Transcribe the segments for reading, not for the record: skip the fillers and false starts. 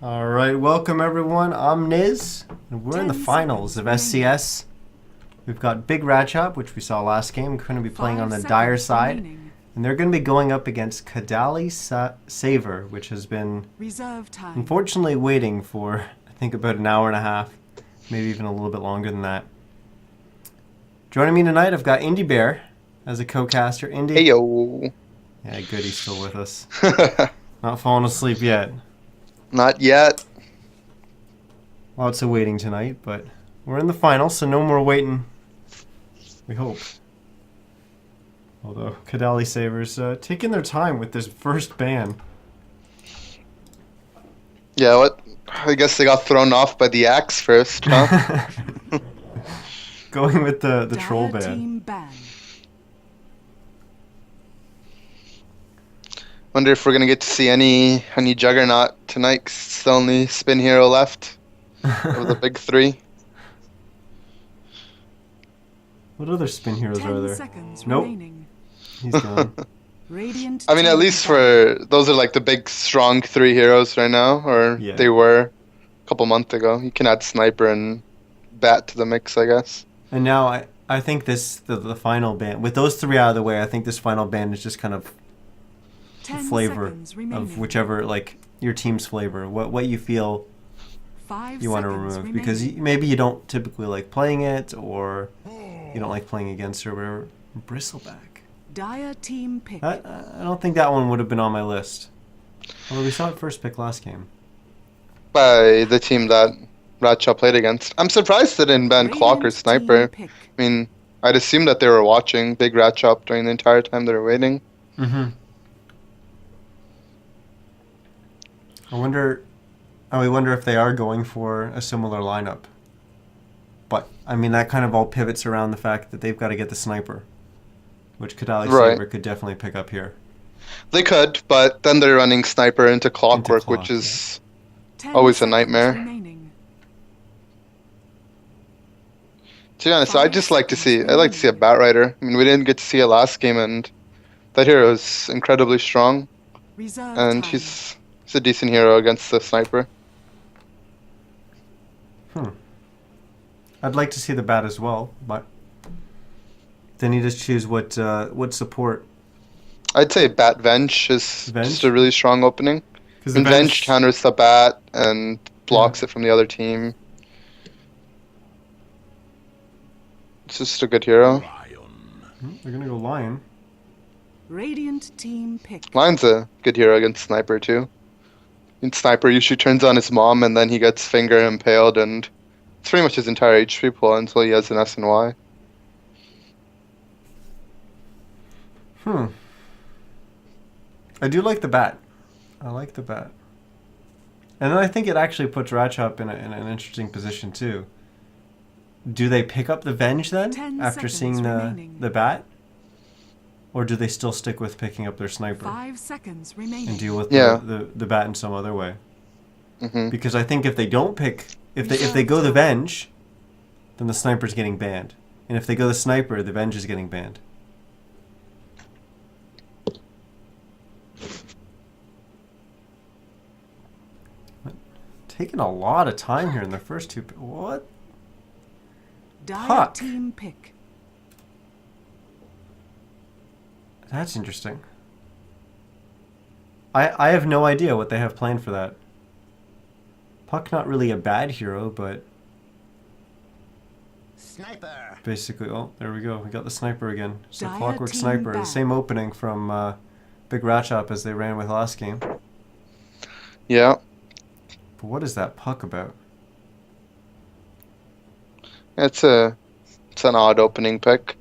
All right, welcome everyone. I'm Niz, and we're in the finals of SCS. We've got Big Rachop, which we saw last game, going to be playing on the dire side, and they're going to be going up against Kadaly Saver, which has been unfortunately waiting for I think about an hour and a half, maybe even a little bit longer than that. Joining me tonight, I've got Indy Bear as a co-caster. Indy, Hey yo. yeah, good, he's still with us. Not falling asleep yet. Not yet. Lots of waiting tonight, but we're in the final, so no more waiting. We hope. Although Kadaly Savers taking their time with this first ban. Yeah, what? I guess they got thrown off by the axe first, huh? Going with the troll ban. Wonder if we're gonna get to see any Juggernaut tonight. 'Cause it's the only spin hero left of the big three. What other spin heroes are there? Nope. He's gone. I mean, at least for those are like the big strong three heroes right now, or Yeah. they were a couple months ago. You can add Sniper and Bat to the mix, I guess. And now I think the final ban, with those three out of the way, I think this final ban is just kind of the flavor of whichever, like, your team's flavor. What you feel you want to remove. Because maybe you don't typically like playing it, or you don't like playing against her, or whatever. Bristleback. Dire team pick. I don't think that one would have been on my list. Although we saw it first pick last game. By the team that Rachop played against. I'm surprised they didn't ban Clock or Sniper. I mean, I'd assume that they were watching Big Rachop during the entire time they were waiting. Mm-hmm. We wonder if they are going for a similar lineup. But, I mean, that kind of all pivots around the fact that they've got to get the Sniper, which Kadaly Saver could definitely pick up here. They could, but then they're running Sniper into Clockwork, which is always a nightmare. To be honest, I'd like to see a Bat Rider. I mean, we didn't get to see it last game, and that hero is incredibly strong. And he's a decent hero against the Sniper. I'd like to see the Bat as well, but then you just choose what support. I'd say Bat Venge is just a really strong opening. And Venge counters the Bat and blocks it from the other team. It's just a good hero. They're gonna go Lion. Radiant team pick. Lion's a good hero against Sniper too. And Sniper usually turns on his mom and then he gets finger impaled, and it's pretty much his entire HP pool until he has an S and Y. I do like the Bat. I like the Bat. And then I think it actually puts Rachop in an interesting position too. Do they pick up the Venge then after seeing the Bat? Or do they still stick with picking up their Sniper 5 seconds remaining. and deal with the Bat in some other way? Mm-hmm. Because I think if they don't pick, if they go the Venge, then the Sniper's getting banned. And if they go the Sniper, the Venge is getting banned. Taking a lot of time here in the first two. What? Dire team pick. That's interesting. I have no idea what they have planned for that. Puck not really a bad hero, but Sniper. Basically, oh, there we go. We got the Sniper again. So Clockwork Sniper, the same opening from Big Rachop as they ran with last game. Yeah. But what is that Puck about? It's an odd opening pick.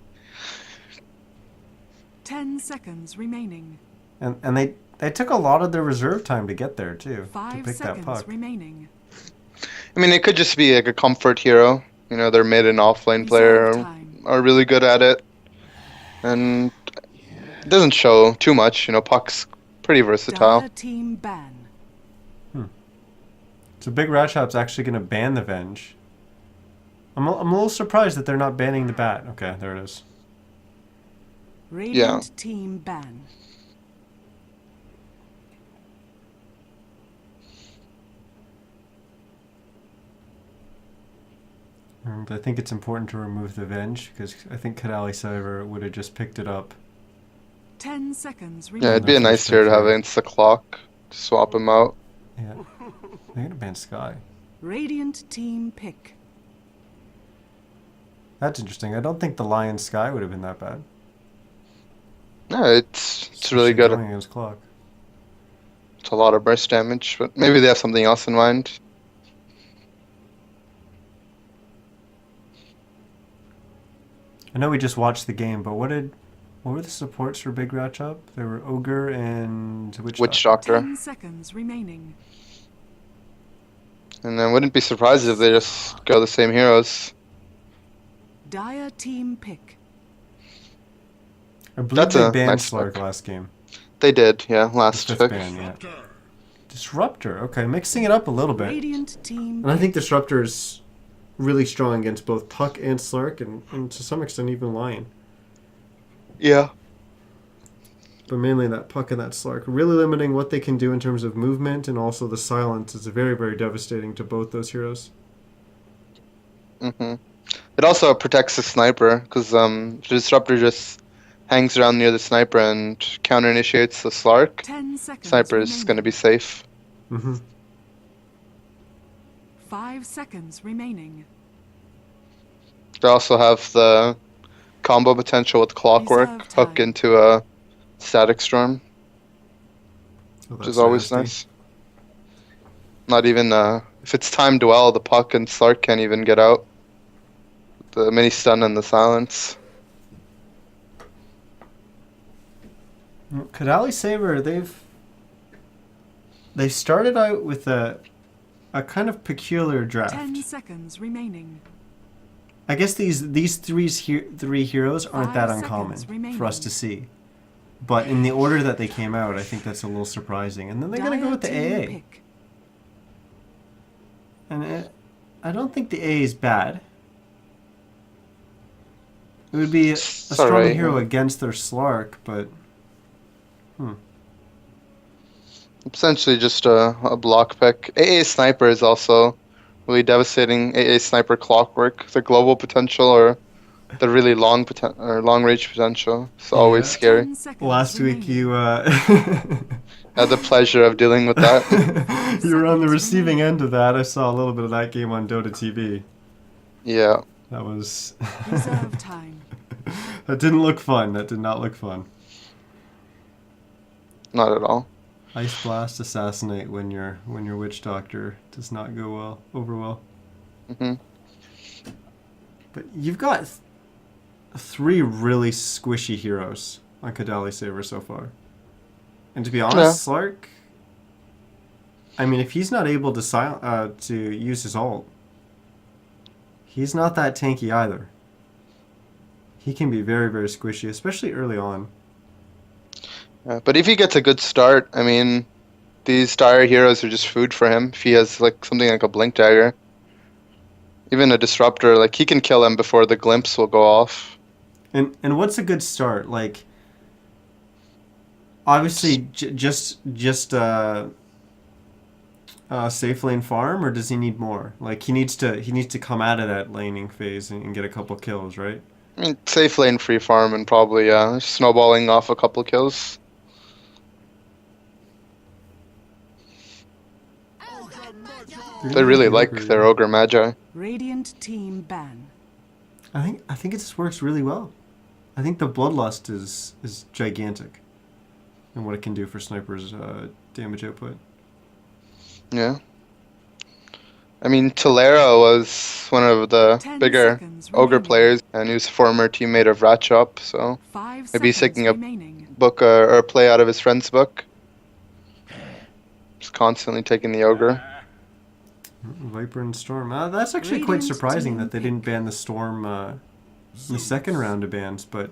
10 seconds remaining. And they took a lot of their reserve time to get there too. 5 to pick seconds that Puck. remaining. I mean, it could just be like a comfort hero. You know, their mid and offlane player are really good at it. And it doesn't show too much. You know, Puck's pretty versatile. Dire team ban. So Big Rachop's actually going to ban the Venge. I'm a little surprised that they're not banning the Bat. Okay, there it is. Radiant team ban. But I think it's important to remove the Venge, because I think Kadaly Cyber would have just picked it up. 10 seconds Yeah, it'd remaining. be a Their nice first hero to pick have here. against the clock. To swap him out. Yeah. They're going to ban Sky. Radiant team pick. That's interesting. I don't think the Lion Sky would have been that bad. Yeah, it's really Especially good. going against Clock. It's a lot of burst damage, but maybe they have something else in mind. I know we just watched the game, but what were the supports for Big Rachop? There were Ogre and Witch Doctor. 10 seconds remaining. And then wouldn't be surprised if they just go the same heroes. Dire team pick. I believe That's they a banned nice Slark pick. last game. They did, yeah, The last fifth pick. ban, yeah. Disruptor. Okay, mixing it up a little bit. Radiant team And I think Disruptor is really strong against both Puck and Slark, and to some extent even Lion. Yeah. But mainly that Puck and that Slark. Really limiting what they can do in terms of movement, and also the silence is very, very devastating to both those heroes. hmm It also protects the sniper, because the Disruptor just hangs around near the sniper and counter-initiates the Slark. 10 seconds Sniper is remaining. going to be safe. Mm-hmm. 5 seconds remaining. They also have the combo potential with Clockwork, Reserve hook time. into a Static Storm, Oh, which is always nice. Not even, if it's timed well, the Puck and Slark can't even get out. The mini stun and the silence. Kadaly Saber, they started out with a kind of peculiar 10 draft. seconds remaining. I guess these three heroes aren't 5 that seconds uncommon remaining. for us to see. But in the order that they came out, I think that's a little surprising. And then they're going to go Dire with the team AA. pick. And I don't think the AA is bad. It would be a strong alright. hero against their Slark, but Essentially just a block pick. AA Sniper is also really devastating. AA Sniper Clockwork, the global potential or the really long long range potential. It's always Yeah. scary. 10 seconds last week remaining. you I had the pleasure of dealing with that. you were on the Seconds receiving remaining. end of that. I saw a little bit of that game on Dota TV. Yeah. That was Reserve time. that didn't look fun. That did not look fun. Not at all. Ice Blast Assassinate when your Witch Doctor does not go over well. hmm But you've got three really squishy heroes on Kadaly Saber so far. And to be honest, Slark, I mean, if he's not able to use his ult, he's not that tanky either. He can be very, very squishy, especially early on. But if he gets a good start, I mean, these dire heroes are just food for him. If he has like something like a Blink Dagger, even a Disruptor, like he can kill him before the glimpse will go off. And what's a good start? Like, obviously, just safe lane farm, or does he need more? Like he needs to come out of that laning phase and get a couple kills, right? I mean, safe lane free farm and probably snowballing off a couple kills. They really like their Ogre Magi. Radiant team ban. I think it just works really well. I think the Bloodlust is gigantic, and what it can do for snipers' damage output. Yeah. I mean, Tolera was one of the 10 bigger seconds Ogre remaining. players, and he was a former teammate of Rachop, so 5 maybe he's seconds taking a remaining. book or play out of his friend's book. Just constantly taking the Ogre. Viper and Storm. That's actually quite Radiant surprising team that they didn't ban the Storm in the second round of bans, but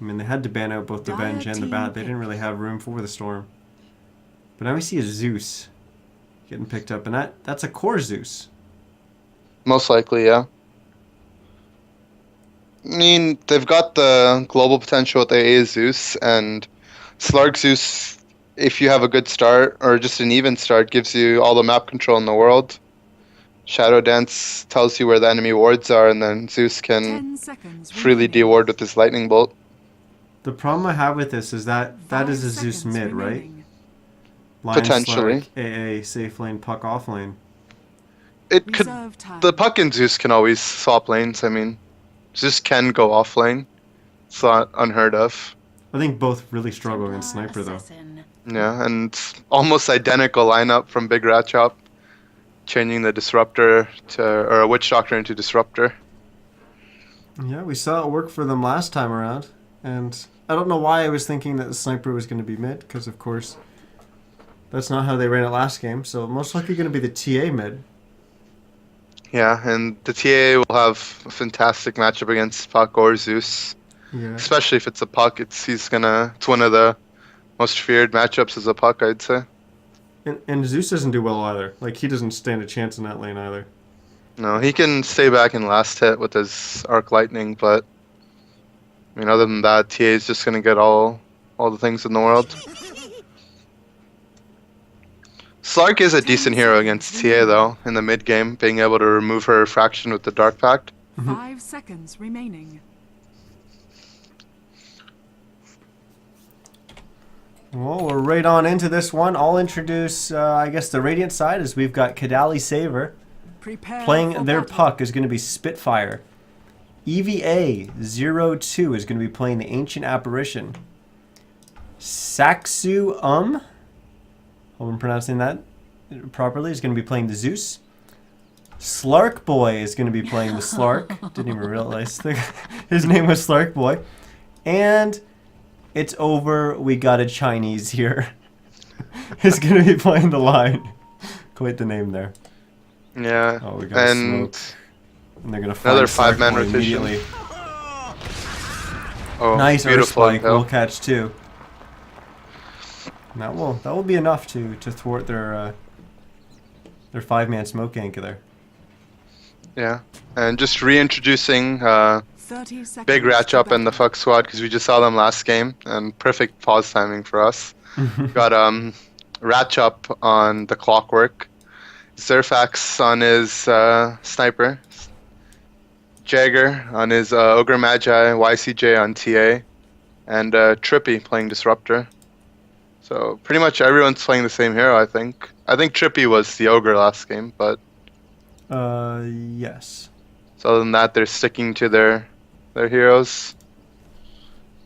I mean they had to ban out both the Dire Venge and the team Bat. They didn't pick. really have room for the Storm. But now we see a Zeus getting picked up, and that's a core Zeus. Most likely, yeah. I mean, they've got the global potential with AA Zeus, and Slark Zeus, if you have a good start, or just an even start, gives you all the map control in the world. Shadow Dance tells you where the enemy wards are, and then Zeus can 10 seconds freely remaining. deward with his lightning bolt. The problem I have with this is that 5 is a Zeus seconds mid, right? remaining. Lion Potentially. Slark, AA, safe lane, puck off lane. It could. Reserve time. The puck and Zeus can always swap lanes. I mean, Zeus can go off lane. It's not unheard of. I think both really struggle against Sniper though. Yeah, and almost identical lineup from Big Rachop, changing the Disruptor to, or a Witch Doctor into Disruptor. Yeah, we saw it work for them last time around, and I don't know why I was thinking that the Sniper was going to be mid, because of course that's not how they ran it last game, so most likely going to be the TA mid. Yeah, and the TA will have a fantastic matchup against Puck or Zeus. Yeah. Especially if it's a Puck, it's one of the most feared matchups as a Puck, I'd say. And Zeus doesn't do well either. Like, he doesn't stand a chance in that lane either. No, he can stay back in last hit with his Arc Lightning, but I mean, other than that, TA is just gonna get all the things in the world. Slark is a decent hero against TA though, in the mid game, being able to remove her fraction with the Dark Pact. 5 seconds remaining. Well, we're right on into this one. I'll introduce, I guess, the Radiant side, as we've got Kadaly Saver. Prepare Playing for their battle. puck is going to be Spitfire. EVA02 is going to be playing the Ancient Apparition. Saxu hope I'm pronouncing that properly, is going to be playing the Zeus. Slark Boy is going to be playing the Slark. Didn't even realize his name was Slark Boy. And it's over. We got a Chinese here. He's going to be playing the Line. Quite the name there. Yeah, Oh, we got and smoke. And they're going to find another Slark 5-man Boy rotation. immediately. Oh, Nice Earth beautiful Spike. intel. We'll catch two. That will be enough to thwart their 5-man smoke anchor there. Yeah, and just reintroducing 30 seconds Big to Rachop and the battle. Fuck Squad, because we just saw them last game, and perfect pause timing for us. Got Rachop on the Clockwork, Zerfax on his Sniper, Jagger on his Ogre Magi, YCJ on TA, and Trippy playing Disruptor. So pretty much everyone's playing the same hero, I think. I think Trippy was the Ogre last game, but Yes. so other than that, they're sticking to their heroes.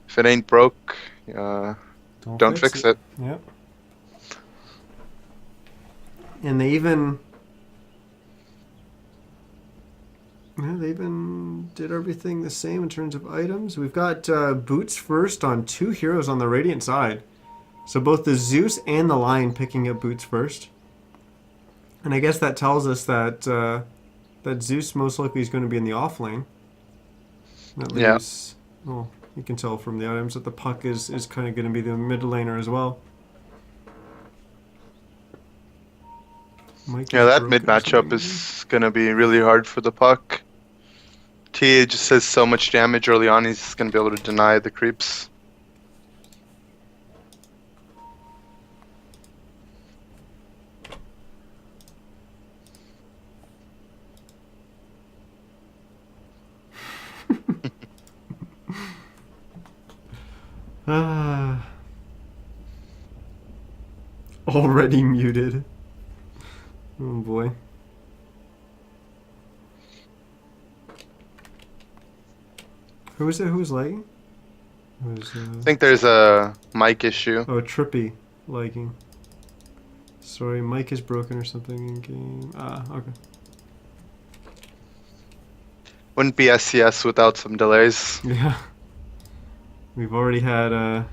If it ain't broke, don't fix it. Yep. And they even did everything the same in terms of items. We've got boots first on 2 heroes on the Radiant side. So both the Zeus and the Lion picking up boots first. And I guess that tells us that that Zeus most likely is going to be in the off lane. That Yeah. leaves, well, you can tell from the items that the puck is kind of going to be the mid laner as well. Mike Yeah, is that broken mid or matchup something. is gonna be really hard for the Puck. TA just has so much damage early on, he's just gonna be able to deny the creeps. Already muted. Oh boy. Who was it? Who was lagging? It was, I think there's a mic issue. oh, Trippy lagging. Sorry, mic is broken or something in game. Ah, okay. Wouldn't be SCS without some delays. Yeah. We've already had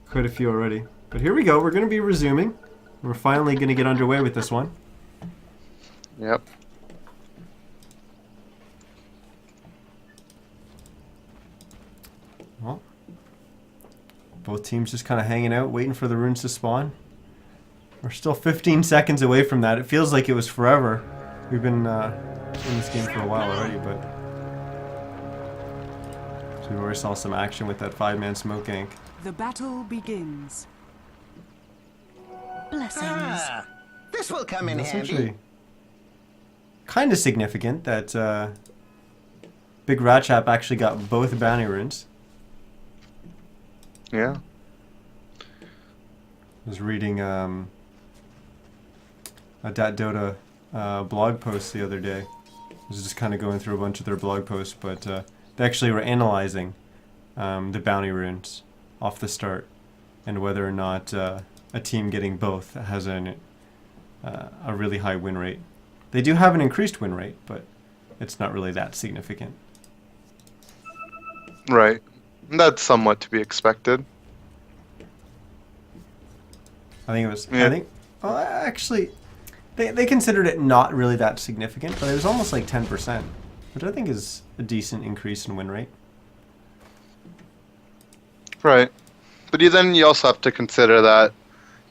quite a few already. But here we go. We're going to be resuming. We're finally going to get underway with this one. Yep. Well, both teams just kind of hanging out, waiting for the runes to spawn. We're still 15 seconds away from that. It feels like it was forever. We've been in this game for a while already, but so we already saw some action with that 5-man smoke gank. The battle begins. Blessings. This will come in That's handy. actually kind of significant that Big Rachop actually got both bounty runes. Yeah. I was reading a Dat Dota blog post the other day. I was just kind of going through a bunch of their blog posts, but they actually were analyzing the bounty runes off the start and whether or not a team getting both has a really high win rate. They do have an increased win rate, but it's not really that significant. Right. That's somewhat to be expected. I think it was. Yeah. I think. Well, actually, they considered it not really that significant, but it was almost like 10%, which I think is a decent increase in win rate. Right. But then you also have to consider that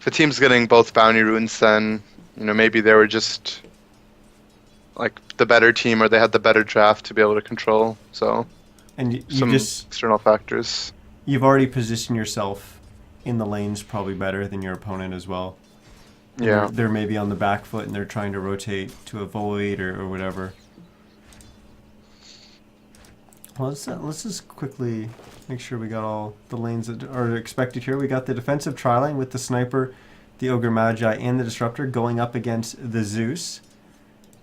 if a team's getting both bounty runes, then maybe they were just like the better team, or they had the better draft to be able to control. So And you some just external factors. you've already positioned yourself in the lanes probably better than your opponent as well. And Yeah. they're maybe on the back foot and they're trying to rotate to avoid or whatever. Well, let's just quickly make sure we got all the lanes that are expected here. We got the defensive tri-lane with the Sniper, the Ogre Magi, and the Disruptor going up against the Zeus.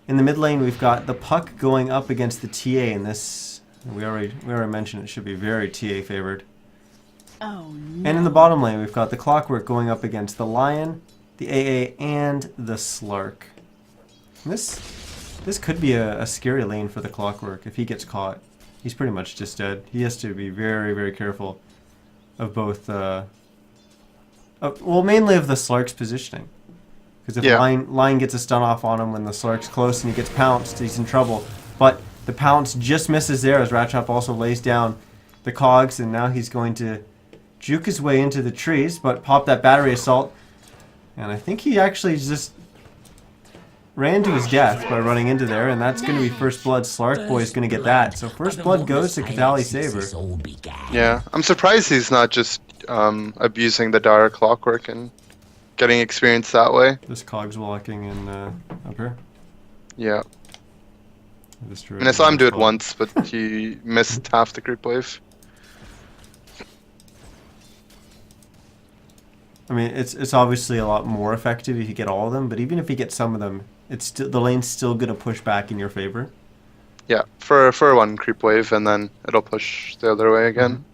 In the mid lane, we've got the Puck going up against the TA, and this, we already mentioned it should be very TA favored. Oh no. And in the bottom lane, we've got the Clockwork going up against the Lion, the AA, and the Slark. And this could be a scary lane for the Clockwork. If he gets caught, he's pretty much just dead. He has to be very, very careful of both, well, mainly of the Slark's positioning. Because if Yeah. Lion gets a stun off on him when the Slark's close and he gets pounced, he's in trouble. But the pounce just misses there as Rachop also lays down the cogs, and now he's going to juke his way into the trees, but pop that battery assault. And I think he actually just ran to his death by running into there, and that's going to be First Blood. Slark Boy is going to get that. So First Blood goes to Kadaly Saber. Yeah. I'm surprised he's not just abusing the Dire Clockwork and getting experience that way. This cogs walking in up here. Yeah. Just And I saw him do it once, but he missed half the creep wave. I mean, it's obviously a lot more effective if you get all of them, but even if you get some of them, it's still, the lane's still going to push back in your favor. Yeah, for one creep wave, and then it'll push the other way again.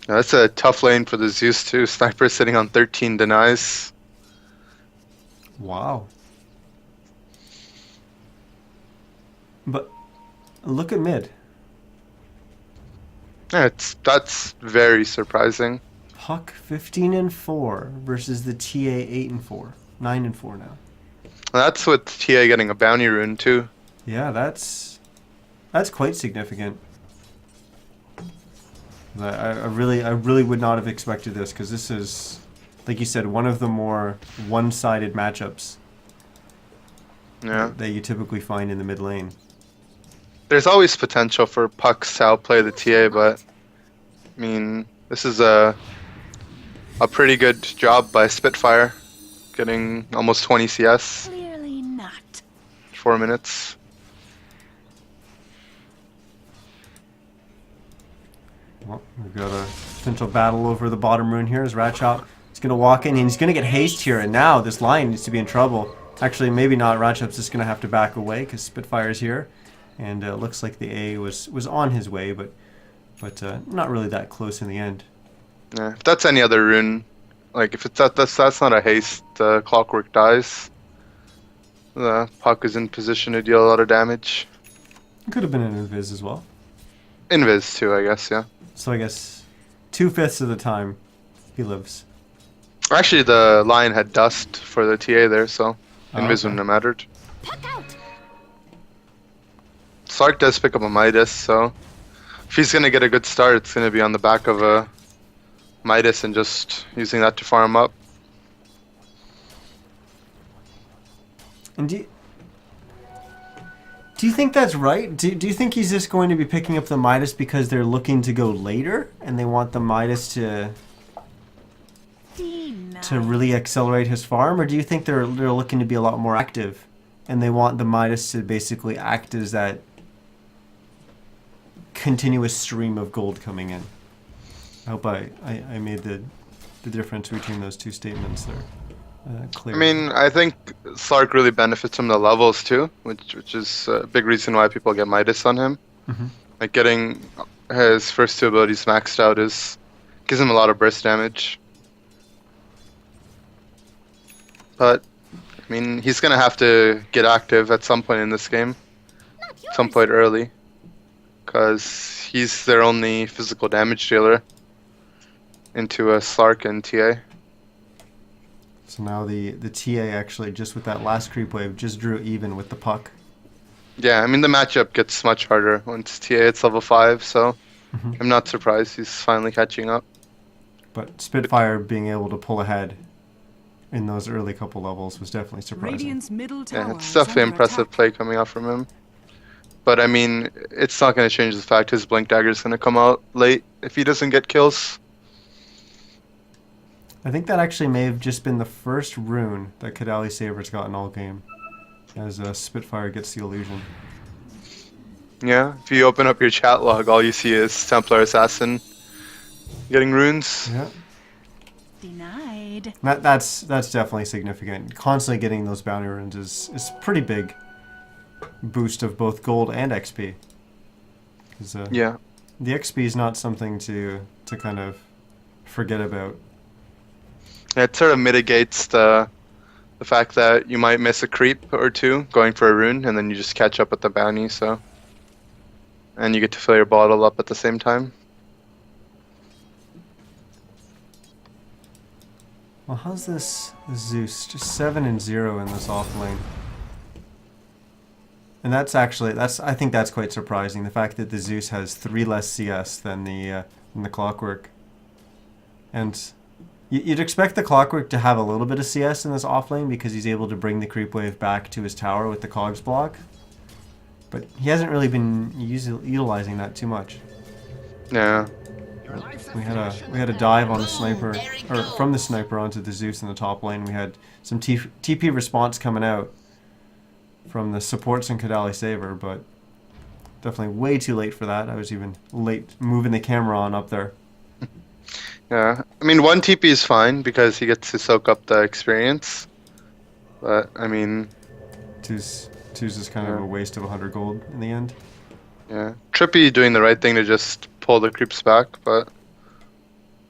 Now, that's a tough lane for the Zeus too. Sniper sitting on 13 denies. Wow. But look at mid. Yeah, that's very surprising. Puck 15-4 versus the TA 8-4, 9-4 now. That's with TA getting a bounty rune too. Yeah, that's quite significant. I really would not have expected this, because this is, like you said, one of the more one-sided matchups Yeah. that you typically find in the mid lane. There's always potential for Pucks to outplay the TA, but I mean, this is a pretty good job by Spitfire, getting almost 20 CS, Clearly not. 4 minutes. Well, we've got a potential battle over the bottom rune here as Rachop is going to walk in, and he's going to get haste here, and now this Lion needs to be in trouble. Actually, maybe not. Rachop's just going to have to back away because Spitfire's here, and it looks like the A was on his way, but not really that close in the end. Yeah, if that's any other rune, like if it's that's not a haste, the Clockwork dies. The Puck is in position to deal a lot of damage. It could have been an invis as well. Invis too, I guess, yeah. So I guess 2/5 of the time he lives. Actually, the Lion had dust for the TA there, so Invis okay. wouldn't have mattered. Sark does pick up a Midas, so if he's gonna get a good start, it's gonna be on the back of a Midas and just using that to farm up. And do you think that's right? Do you think he's just going to be picking up the Midas because they're looking to go later and they want the Midas to to really accelerate his farm, or do you think they're looking to be a lot more active, and they want the Midas to basically act as that continuous stream of gold coming in? I hope I made the difference between those two statements there clear. I mean, I think Slark really benefits from the levels too, which is a big reason why people get Midas on him. Mm-hmm. Like getting his first two abilities maxed out gives him a lot of burst damage. But I mean, he's gonna have to get active at some point in this game, some point early, because he's their only physical damage dealer into a Slark and TA. So now the TA actually, just with that last creep wave, just drew even with the puck. Yeah, I mean the matchup gets much harder once TA hits level 5, so I'm not surprised he's finally catching up. But Spitfire being able to pull ahead in those early couple levels was definitely surprising. Radiant's middle tower Yeah, it's definitely under impressive attack. play coming out from him. But I mean, it's not going to change the fact his Blink Dagger is going to come out late if he doesn't get kills. I think that actually may have just been the first rune that Kadaly Saber's gotten all game, as Spitfire gets the illusion. Yeah, if you open up your chat log, all you see is Templar Assassin getting runes. Yeah, Denied. that's definitely significant. Constantly getting those bounty runes is pretty big boost of both gold and XP. 'Cause, Yeah. the XP is not something to kind of forget about. Yeah, it sort of mitigates the fact that you might miss a creep or two going for a rune, and then you just catch up with the bounty, so... And you get to fill your bottle up at the same time. Well, how's this Zeus? Just 7 and 0 in this off lane. And I think that's quite surprising. The fact that the Zeus has 3 less CS than the Clockwork. And you'd expect the Clockwork to have a little bit of CS in this off lane because he's able to bring the creep wave back to his tower with the Cogs block. But he hasn't really been utilizing that too much. Yeah. We had a dive on the sniper, or from the sniper onto the Zeus in the top lane. We had some TP response coming out from the supports in Kadaly Saber, but definitely way too late for that. I was even late moving the camera on up there. Yeah. I mean, 1 TP is fine because he gets to soak up the experience. But, I mean... Two's is kind of a waste of 100 gold in the end. Yeah. Trippy doing the right thing to just pull the creeps back, but...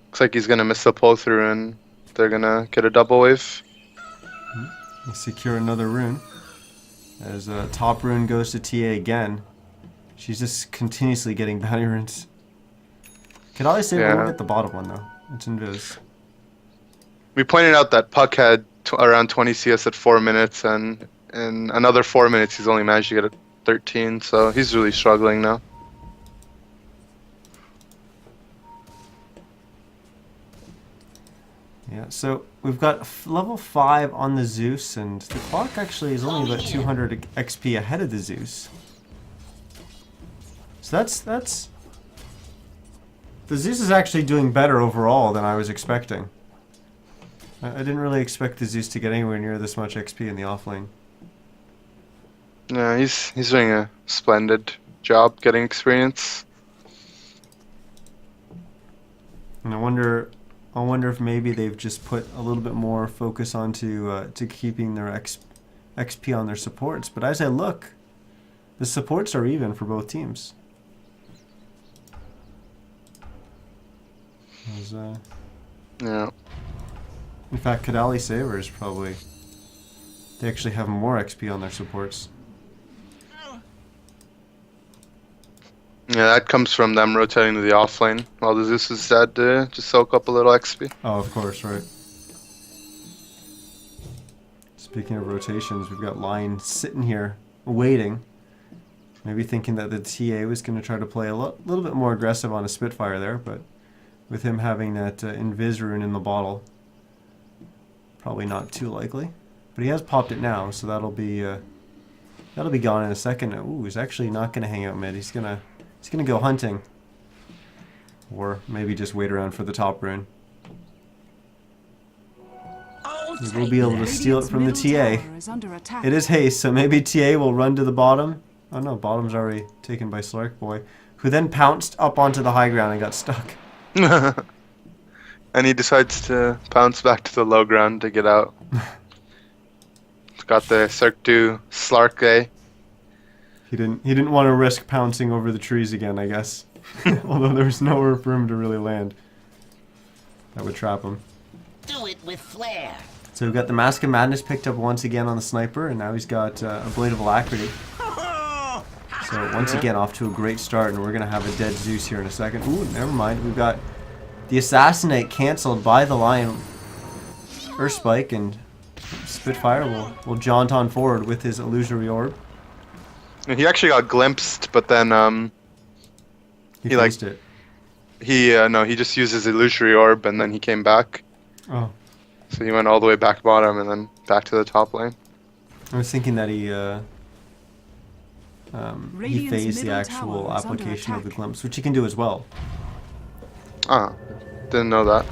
Looks like he's gonna miss the pull through and they're gonna get a double wave. You secure another rune. As top rune goes to TA again. She's just continuously getting bounty runes. Kadaly Saber won't get the bottom one though. It's invis. We pointed out that Puck had around 20 CS at 4 minutes, and in another 4 minutes he's only managed to get a 13, so he's really struggling now. Yeah, so we've got level 5 on the Zeus, and the clock actually is only about 200 XP ahead of the Zeus. So that's... The Zeus is actually doing better overall than I was expecting. I didn't really expect the Zeus to get anywhere near this much XP in the offlane. Yeah, he's doing a splendid job getting experience. And I wonder if maybe they've just put a little bit more focus onto to keeping their XP on their supports. But as I look, the supports are even for both teams. Yeah. In fact, Kadaly Saber is probably... They actually have more XP on their supports. Yeah, that comes from them rotating to the offlane while the Zeus is dead to just soak up a little XP. Oh, of course, right. Speaking of rotations, we've got Lion sitting here, waiting. Maybe thinking that the TA was going to try to play a little bit more aggressive on a Spitfire there, but with him having that Invis rune in the bottle, probably not too likely. But he has popped it now, so that'll be gone in a second. Ooh, he's actually not going to hang out mid. He's gonna go hunting, or maybe just wait around for the top rune. He will be able to steal it from the TA. Tower is under attack. It is haste, so maybe TA will run to the bottom. Oh no, bottom's already taken by Slark Boy, who then pounced up onto the high ground and got stuck. And he decides to bounce back to the low ground to get out. Got the Cirque du Slark A. He didn't want to risk pouncing over the trees again, I guess. Although there was nowhere for him to really land. That would trap him. Do it with flair. So we've got the Mask of Madness picked up once again on the sniper, and now he's got a Blade of Alacrity. So once again, off to a great start, and we're going to have a dead Zeus here in a second. Ooh, never mind. We've got the Assassinate cancelled by the Lion Earth Spike, and Spitfire will jaunt on forward with his Illusory Orb. He actually got glimpsed, but then He like faced it. he just used his Illusory Orb and then he came back. Oh. So he went all the way back bottom and then back to the top lane. I was thinking that he Radiant's phased the middle actual tower is under application of the attack. glimpse, which he can do as well. Ah, didn't know that.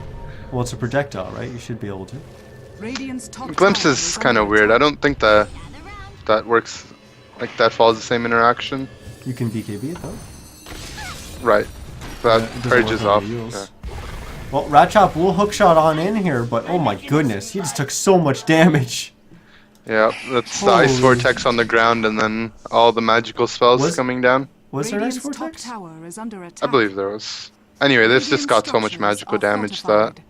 Well, it's a projectile, right? You should be able to. Radiant's top Glimpse tower is kind under of weird. I attack. don't think that works. Like that follows the same interaction. You can BKB it though. Right. Yeah, That it doesn't work purges on off. the Eels. Yeah. Well, Rachop will hookshot on in here, but oh my goodness, he just took so much damage. Yeah, that's the Ice Holy- Vortex on the ground and then all the magical spells Was- coming down. Was there an Ice Radiant's top Vortex? tower is under I attack. believe there was. Anyway, this just got so much Radiant magical structures are damage fortified. that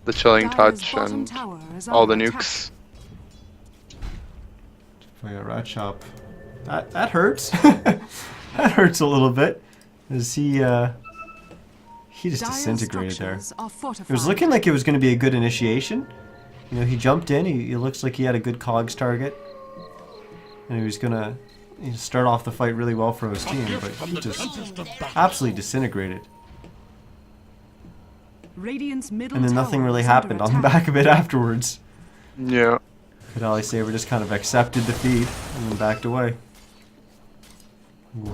the Chilling Dire's Touch bottom and tower is all the under attack. nukes. Oh yeah, Rachop. That hurts. That hurts a little bit. As he just Dire's disintegrated there. structures are It fortified. was looking like it was going to be a good initiation. You know, he jumped in. He looks like he had a good cogs target, and he was gonna start off the fight really well for his team. But he just absolutely disintegrated, Radiant's middle and then nothing tower really is under happened on the attack. back of it afterwards. Yeah. Kadaly Saber just kind of accepted defeat and then backed away. Ooh.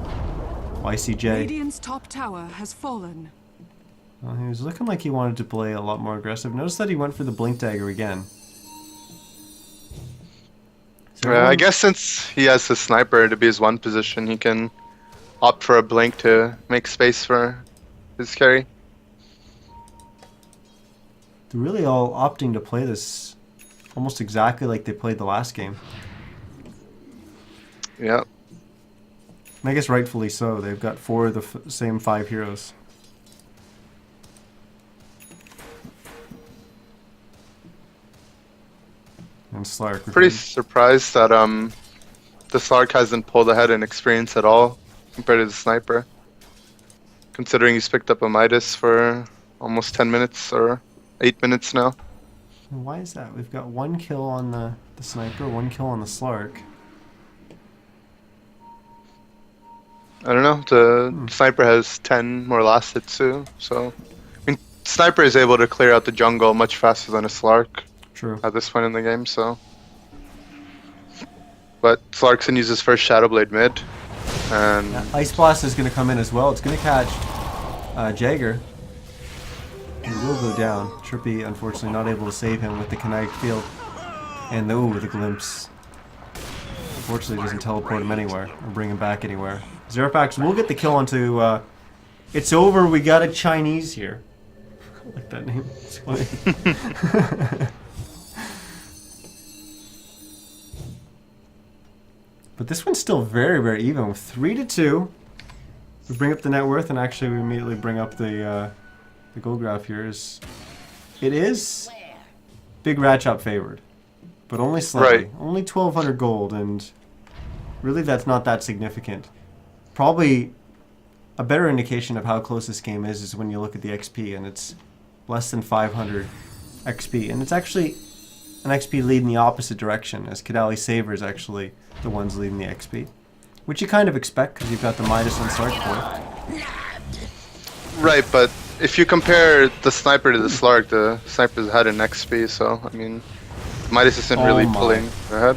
YCJ. Radiant's top tower has fallen. Well, he was looking like he wanted to play a lot more aggressive. Notice that he went for the Blink Dagger again. So I everyone- guess since he has the sniper to be his one position, he can opt for a blink to make space for his carry. They're really all opting to play this almost exactly like they played the last game. Yeah. And I guess rightfully so. They've got 4 of the same 5 heroes. And Slark. Pretty surprised that the Slark hasn't pulled ahead in experience at all compared to the sniper. Considering he's picked up a Midas for almost 10 minutes or 8 minutes now. Why is that? We've got 1 kill on the sniper, 1 kill on the Slark. I don't know. The sniper has 10 more last hits too, so I mean, sniper is able to clear out the jungle much faster than a Slark True. at this point in the game. So, but Slarkson uses first Shadow Blade mid, and Yeah, Ice Blast is going to come in as well. It's going to catch Jagger. He will go down. Trippy, unfortunately, not able to save him with the kinetic field. And the glimpse. Unfortunately, doesn't teleport him anywhere or bring him back anywhere. Zerapax will get the kill onto. It's over. We got a Chinese here. I like that name. It's funny. But this one's still very, very even with 3-2. We bring up the net worth, and actually, we immediately bring up the gold graph here. It is big Rachop favored, but only slightly. Right. Only 1,200 gold, and really, that's not that significant. Probably a better indication of how close this game is when you look at the XP, and it's less than 500 XP, and it's actually an XP lead in the opposite direction, as Kadaly Saber is actually the ones leading the XP, which you kind of expect because you've got the Midas and Slark Boy. right. But if you compare the sniper to the sniper's had an XP, so I mean, Midas isn't really my. pulling ahead.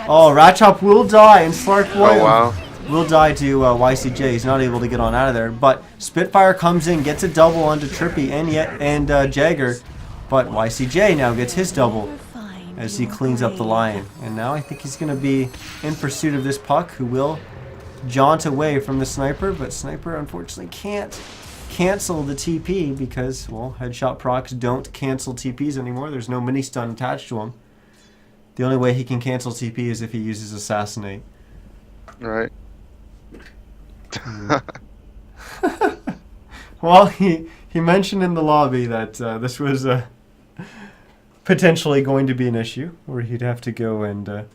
Oh, Rachop will die, and Slark Boy Oh wow. will die to YCJ. He's not able to get on out of there, but Spitfire comes in, gets a double onto Trippy and Jagger, but YCJ now gets his double. as he cleans up the Lion. And now I think he's going to be in pursuit of this puck, who will jaunt away from the Sniper, but Sniper unfortunately can't cancel the TP because, well, headshot procs don't cancel TPs anymore. There's no mini stun attached to him. The only way he can cancel TP is if he uses Assassinate. Right. Well, he mentioned in the lobby that this was potentially going to be an issue where he'd have to go and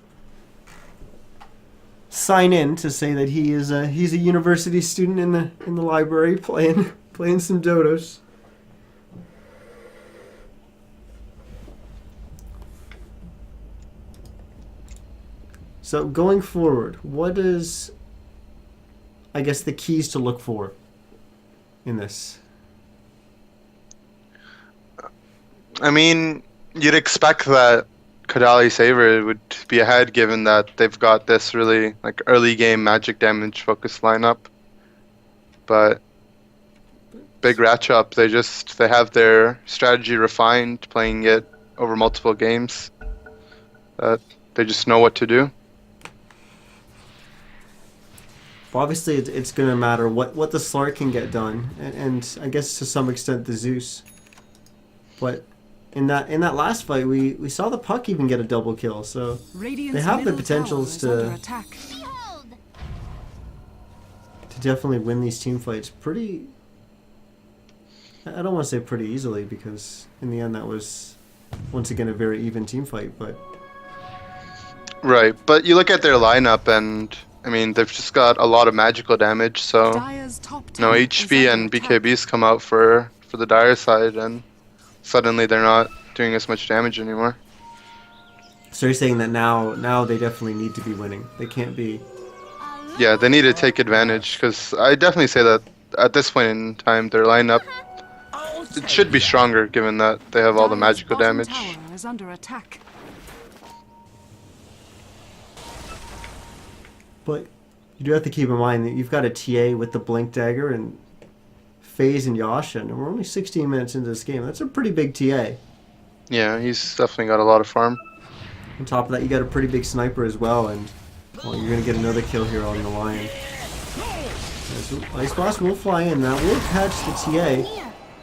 sign in to say that he's a university student in the library playing some dodos. So going forward, what is, I guess, the keys to look for in this? I mean, you'd expect that Kadaly Saber would be ahead, given that they've got this really like early game magic damage focused lineup. But Big Rachop, they have their strategy refined, playing it over multiple games. That they just know what to do. Obviously, it's going to matter what the Slark can get done, and I guess to some extent the Zeus. But in that last fight, we saw the puck even get a double kill, so they have the potentials to definitely win these team fights pretty. I don't want to say pretty easily, because in the end that was once again a very even team fight, but. Right, but you look at their lineup and. I mean, they've just got a lot of magical damage, so no HP and BKBs come out for the Dire side, and suddenly they're not doing as much damage anymore. So you're saying that now they definitely need to be winning. They can't be. Yeah, they need to take advantage, because I definitely say that at this point in time, their lineup it should be stronger, given that they have all the magical damage. Tower is under attack. But you do have to keep in mind that you've got a TA with the Blink Dagger and FaZe and Yasha, and we're only 16 minutes into this game. That's a pretty big TA. Yeah, he's definitely got a lot of farm. On top of that, you got a pretty big Sniper as well, and well, you're going to get another kill here on the Lion. So Ice Blast will fly in. That will catch the TA,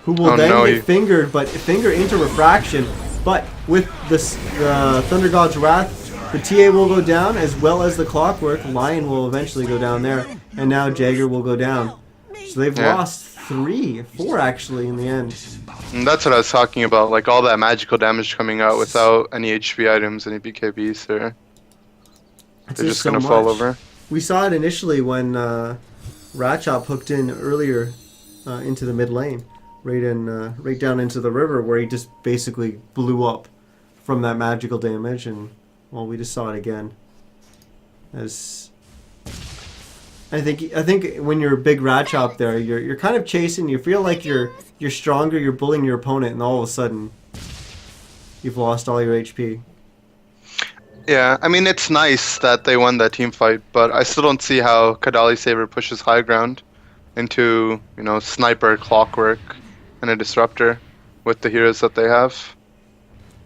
who will get fingered, but finger into Refraction. But with the Thunder God's Wrath, the TA will go down, as well as the Clockwork. Lion will eventually go down there, and now Jagger will go down. So they've lost 4 actually in the end. And that's what I was talking about, like all that magical damage coming out without any HP items, any BKBs, they're just going to fall over. We saw it initially when Rachop hooked in earlier into the mid lane, right down into the river, where he just basically blew up from that magical damage, and well, we just saw it again. As I think when you're a big Rachop there, you're kind of chasing. You feel like you're stronger. You're bullying your opponent, and all of a sudden, you've lost all your HP. Yeah, I mean, it's nice that they won that team fight, but I still don't see how Kadaly Saber pushes high ground into, Sniper, Clockwork, and a Disruptor with the heroes that they have.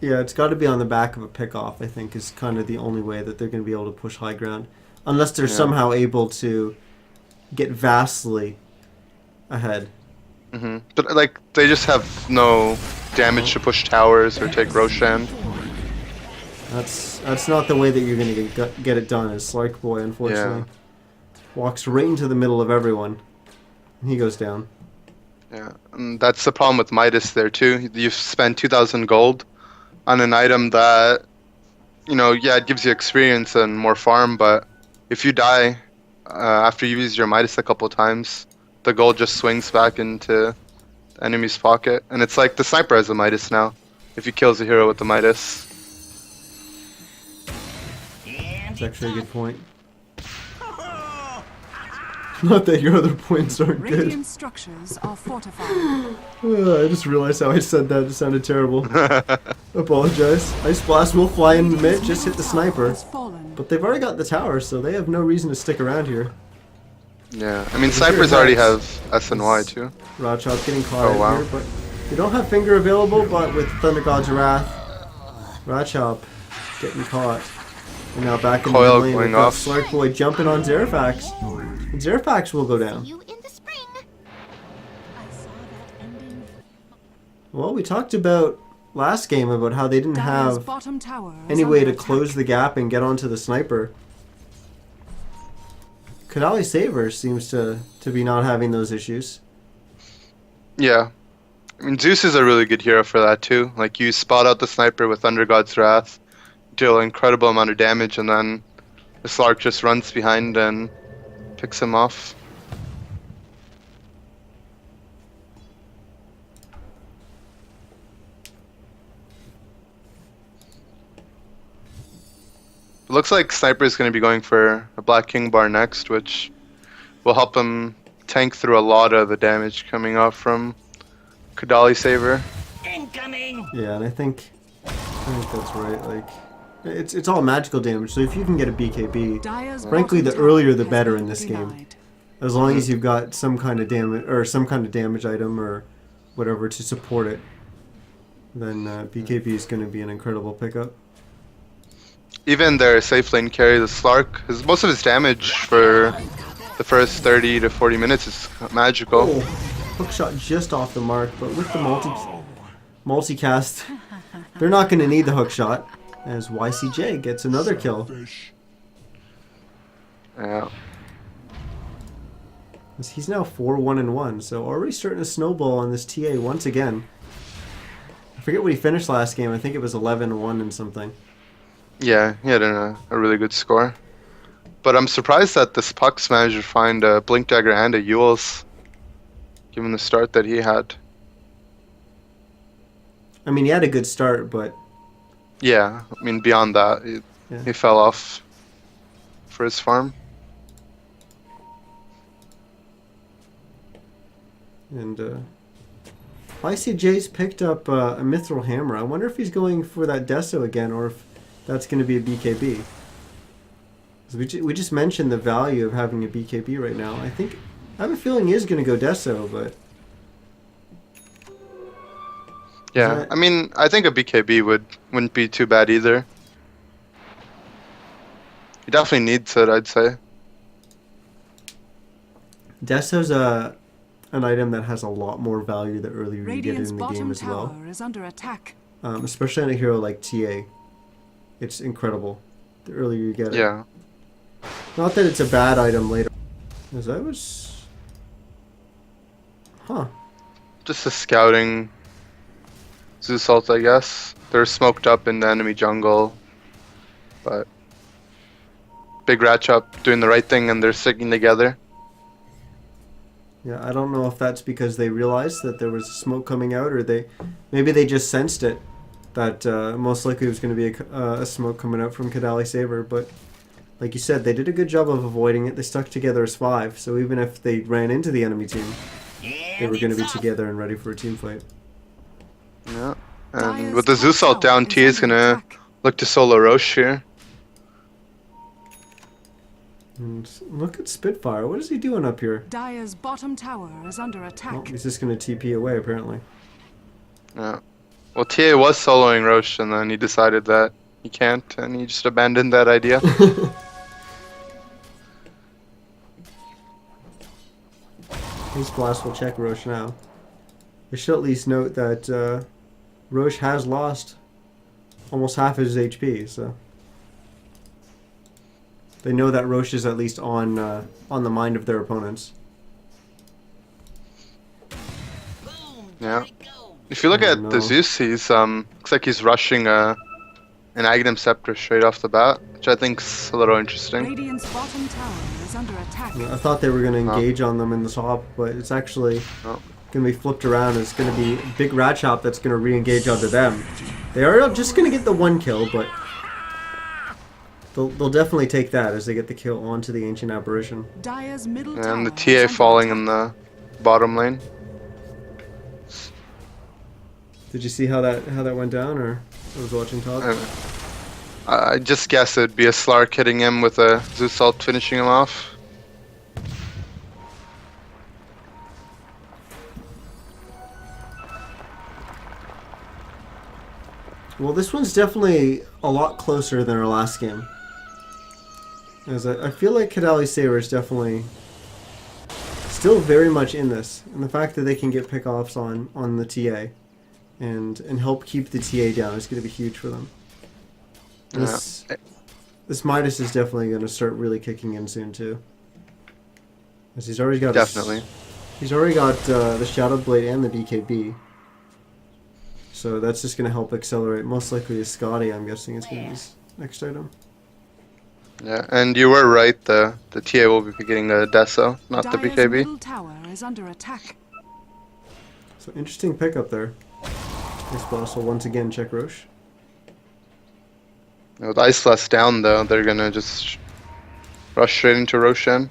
Yeah, it's got to be on the back of a pickoff, I think, is kind of the only way that they're going to be able to push high ground. Unless they're somehow able to get vastly ahead. Mm-hmm. But, they just have no damage to push towers or take Roshan. That's not the way that you're going to get it done, as Slark Boy, unfortunately. Walks right into the middle of everyone. And he goes down. Yeah, and that's the problem with Midas there, too. You've spent 2,000 gold on an item that, it gives you experience and more farm, but if you die after you use your Midas a couple times, the gold just swings back into the enemy's pocket. And it's like the Sniper has a Midas now, if he kills a hero with the Midas. That's actually a good point. Not that your other points aren't good. Radiant structures are fortified. I just realized how I said that. It sounded terrible. Apologize. Ice Blast will fly in the mid, just hit the Sniper. But they've already got the tower, so they have no reason to stick around here. Yeah, I mean, Snipers already have S and Y too. Rachop getting caught here, but they don't have Finger available, but with Thunder God's Wrath, Rachop getting caught. And now back in the Coil mid lane, going we've got off. Slark Boy jumping on Zerafax. And Zerafax will go down. You in the spring. I saw that ending. Well, we talked about last game about how they didn't Dire's have bottom tower is any way under to close attack. the gap and get onto the sniper. Kadaly Saber seems to be not having those issues. Yeah. I mean, Zeus is a really good hero for that too. Like, you spot out the sniper with Under God's Wrath, deal an incredible amount of damage, and then the Slark just runs behind and picks him off. It looks like Sniper is going to be going for a Black King bar next, which will help him tank through a lot of the damage coming off from Kadaly Saber. Incoming! Yeah, and I think that's right. Like, it's all magical damage. So if you can get a BKB, Dire's frankly, bottom the earlier tower the has better been in this game. denied. As long as you've got some kind of damage or some kind of damage item or whatever to support it, then BKB is going to be an incredible pickup. Even their safe lane carry, the Slark, most of his damage for the first 30 to 40 minutes is magical. Oh, hook shot just off the mark, but with the multicast, they're not going to need the hook shot as YCJ gets another kill. Yeah. As he's now 4-1-1, so already starting to snowball on this TA once again. I forget what he finished last game. I think it was 11-1 and something. Yeah, he had a really good score. But I'm surprised that this Puck's managed to find a Blink Dagger and a Yule's, given the start that he had. I mean, he had a good start, but Yeah, I mean, beyond that, Yeah. he fell off for his farm. and YCJ's picked up a Mithril Hammer. I wonder if he's going for that Deso again, or if that's going to be a BKB. 'Cause we just mentioned the value of having a BKB right now. I have a feeling he is going to go Deso, but Yeah, that- I mean, I think a BKB wouldn't be too bad either. He definitely needs it, I'd say. Deso's an item that has a lot more value the earlier you get it Radiant's in the game bottom as well. tower is under attack. Especially on a hero like TA. It's incredible. The earlier you get it. Yeah. Not that it's a bad item later. As I was... Huh. Just a scouting Zeus ult, I guess. They're smoked up in the enemy jungle, but big Rachop doing the right thing and they're sticking together. Yeah, I don't know if that's because they realized that there was smoke coming out, or maybe they just sensed it. That most likely was going to be a smoke coming out from Kadaly Saber, but like you said, they did a good job of avoiding it. They stuck together as 5, so even if they ran into the enemy team, they were going to be together and ready for a team fight. Yeah. And Dire's with the top Zeus ult tower down, is T is under gonna attack. look to solo Roche here. And look at Spitfire. What is he doing up here? Dire's bottom tower is under Oh, attack. he's just going to TP away, apparently. Yeah. Well, TA was soloing Roche, and then he decided that he can't, and he just abandoned that idea. Haste Blast will check Roche now. I should at least note that Roche has lost almost half his HP, so they know that Roche is at least on the mind of their opponents. Boom! Yeah. There it goes. If you look Oh, at no. the Zeus, he's looks like he's rushing an Aghanim Scepter straight off the bat, which I think's a little interesting. Radiant's bottom tower is under attack. I thought they were going to engage on them in the top, but it's actually Oh. going to be flipped around. It's going to be Big Rachop that's going to re-engage onto them. They are just going to get the 1 kill, but they'll definitely take that as they get the kill onto the Ancient Apparition. Dire's middle tower And the is TA under falling attack. in the bottom lane. Did you see how that went down, or I was watching top? I just guess it'd be a Slark hitting him with a Zeus ult finishing him off. Well, this one's definitely a lot closer than our last game. As I feel like Kadaly Saber is definitely still very much in this. And the fact that they can get pickoffs on the TA and help keep the TA down is going to be huge for them. This Midas is definitely going to start really kicking in soon too. As he's already got he's already got the Shadow Blade and the BKB. So that's just going to help accelerate. Most likely a Scotty, I'm guessing, is going to be his next item. Yeah, and you were right. The TA will be getting the Deso, not the Dire's BKB. middle tower is under attack. So interesting pickup there. This boss will once again check Roche. With Iceless down though, they're gonna just rush straight into Roshan.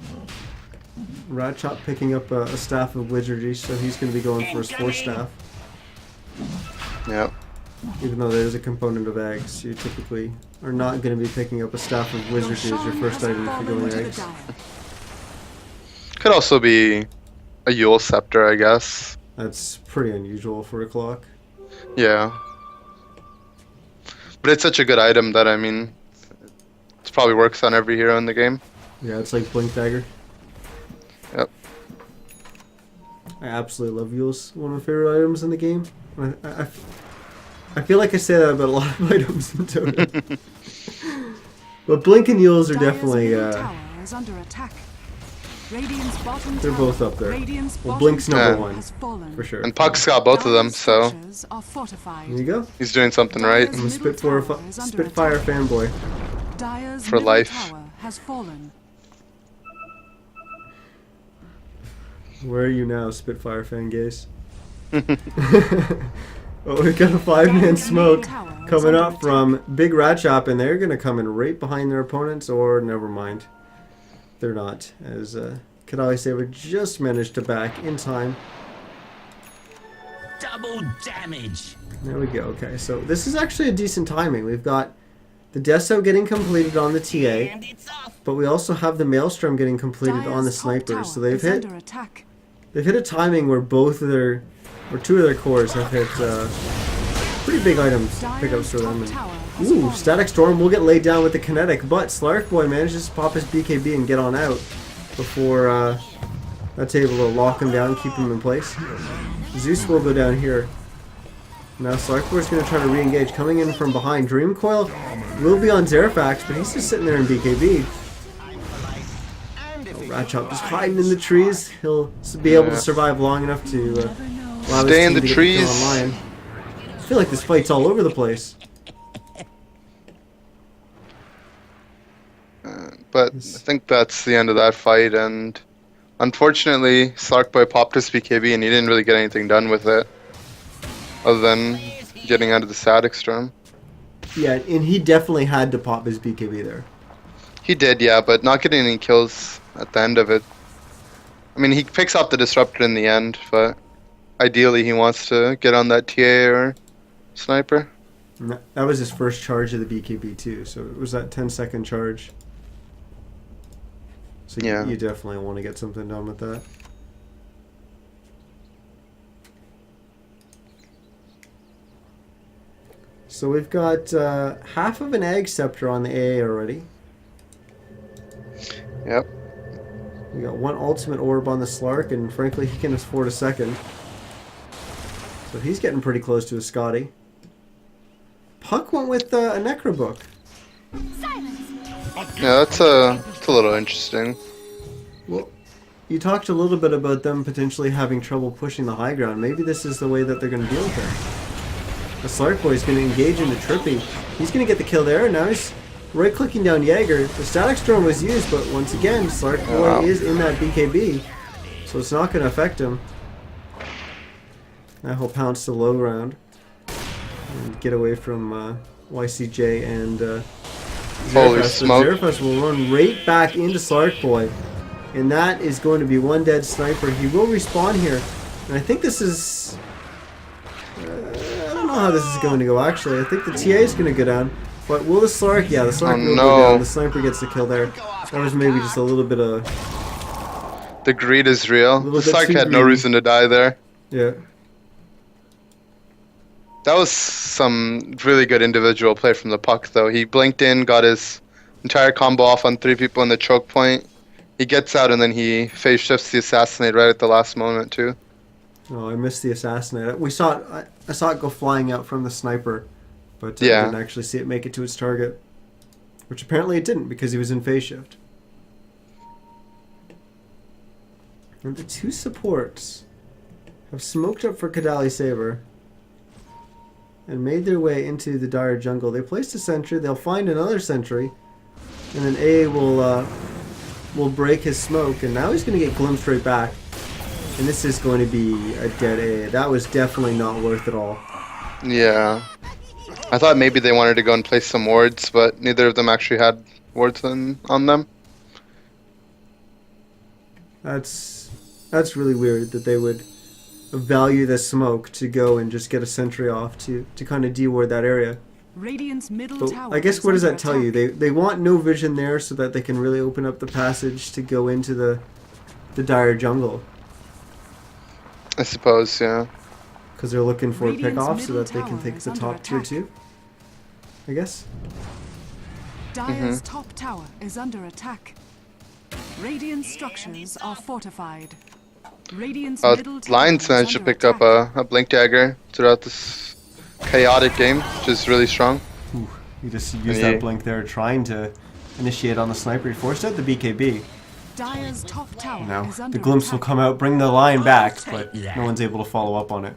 Rachop picking up a staff of wizardry, so he's going to be going for his 4th staff. Yep. Even though there's a component of eggs, you typically are not going to be picking up a staff of wizardry as your first item if you're going eggs. Could also be a Yule Scepter, I guess. That's pretty unusual for a clock. Yeah. But it's such a good item that, I mean, it probably works on every hero in the game. Yeah, it's like Blink Dagger. Yep. I absolutely love Yules. One of my favorite items in the game. I feel like I say that about a lot of items in Dota. But Blink and Yules are definitely... tower is under attack. Radiant's bottom they're tower. both up there. Radiant's Well, bottom Blink's number tower 1, has fallen. for sure. And Puck's got both of them, Dire's so structures are fortified. There you go. he's doing something right. I'm a Spitfire fanboy. Dire's For middle life. tower has fallen. Where are you now, Spitfire fan gaze? Oh, we've got a 5-man smoke coming up from Big Rachop, and they're going to come in right behind their opponents, or never mind. They're not, as Kadaly Saber just managed to back in time. Double damage. There we go. Okay, so this is actually a decent timing. We've got the Deso getting completed on the TA, And it's off. but we also have the Maelstrom getting completed on the Dire's top tower snipers. So they've is hit under attack. a timing where both of their, or 2 of their cores have hit pretty big items pickups for them. And, ooh, Static Storm will get laid down with the kinetic, but Slarkboy manages to pop his BKB and get on out before that's able to lock him down, keep him in place. Zeus will go down here. Now Slarkboy's going to try to re-engage, coming in from behind. Dream Coil will be on Zerafax, but he's just sitting there in BKB. Rachop just hiding in the trees. He'll be able to survive long enough to allow Stay his in team the to get trees. kill online. I feel like this fight's all over the place. But I think that's the end of that fight, and unfortunately, Slarkboy popped his BKB and he didn't really get anything done with it, other than getting out of the Static Storm. Yeah, and he definitely had to pop his BKB there. He did, yeah, but not getting any kills at the end of it. I mean, he picks up the Disruptor in the end, but ideally he wants to get on that TA or Sniper. And that was his first charge of the BKB too, so it was that 10-second charge. So Yeah. you definitely want to get something done with that. So we've got half of an Egg Scepter on the AA already. Yep. We got 1 Ultimate Orb on the Slark, and frankly he can afford a second. So he's getting pretty close to a Scotty. Puck went with a Necro Book. Yeah, it's a little interesting. Well, you talked a little bit about them potentially having trouble pushing the high ground. Maybe this is the way that they're going to deal with it. The Slark Boy is going to engage into Trippy. He's going to get the kill there. Now he's right-clicking down Jaeger. The Static Storm was used, but once again, Slark Boy is in that BKB, so it's not going to affect him. Now he'll pounce to low ground and get away from YCJ and Holy Zerafest. So smoke. Zerafest will run right back into Slark Boy, and that is going to be 1 dead sniper. He will respawn here, and I think this is... I don't know how this is going to go, actually. I think the TA is going to go down, but will the Slark... Yeah, the Slark will go down. The sniper gets the kill there. That was maybe just a little bit of... The greed is real. The little bit Slark too had no greedy. reason to die there. Yeah. That was some really good individual play from the puck, though. He blinked in, got his entire combo off on 3 people in the choke point. He gets out, and then he phase shifts the assassinate right at the last moment, too. Oh, I missed the assassinate. We saw it. I saw it go flying out from the sniper, but I Yeah. didn't actually see it make it to its target. Which apparently it didn't because he was in phase shift. And the 2 supports have smoked up for Kadaly Saber and made their way into the dire jungle. They placed a sentry. They'll find another sentry, and then A will break his smoke. And now he's going to get glimpsed right back. And this is going to be a dead A. That was definitely not worth it all. Yeah. I thought maybe they wanted to go and place some wards, but neither of them actually had wards on them. That's really weird that they would value the smoke to go and just get a sentry off to kind of deward that area. Radiant's middle But tower. I guess is what does under that tell you? attack. They want no vision there so that they can really open up the passage to go into the dire jungle I suppose, yeah. because they're looking for a Radiant's pickoff so middle that they can tower take is the under top tier attack. 2. I guess. Dire's top tower is under attack. Radiant structures are fortified. Radiant's middle tower Lions is managed to under pick up attack. a blink dagger throughout this chaotic game, which is really strong. Ooh, you just used Yeah. that blink there trying to initiate on the sniper. He forced out the BKB. Dire's top tower Now is under the glimpse will attack. come out, bring the line back, but no one's able to follow up on it.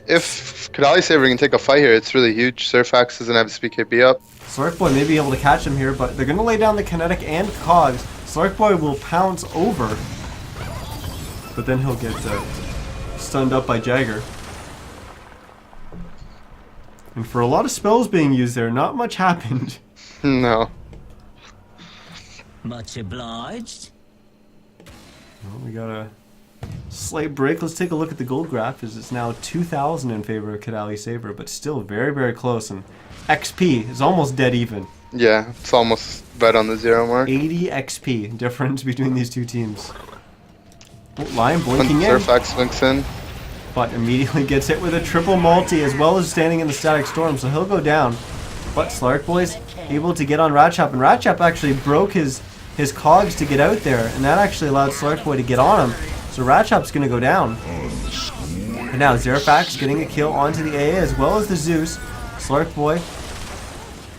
If Kadaly Saber can take a fight here, it's really huge. Surfax doesn't have his BKB up. Slarkboy may be able to catch him here, but they're going to lay down the kinetic and cogs. Slarkboy will pounce over, but then he'll get stunned up by Jagger. And for a lot of spells being used there, not much happened. No. Much obliged. Well, we got a slight break. Let's take a look at the gold graph, as it's now 2,000 in favor of Kadaly Saber, but still very, very close. And XP is almost dead even. Yeah, it's almost right on the 0 mark. 80 XP difference between these two teams. Oh, Lion When blinking in, Surfax blinks in. but immediately gets hit with a triple multi as well as standing in the static storm, so he'll go down. But Slarkboy's able to get on Rachop, and Rachop actually broke his cogs to get out there, and that actually allowed Slarkboy to get on him. So Rachop's going to go down. And now Zerafax getting a kill onto the AA as well as the Zeus. Slarkboy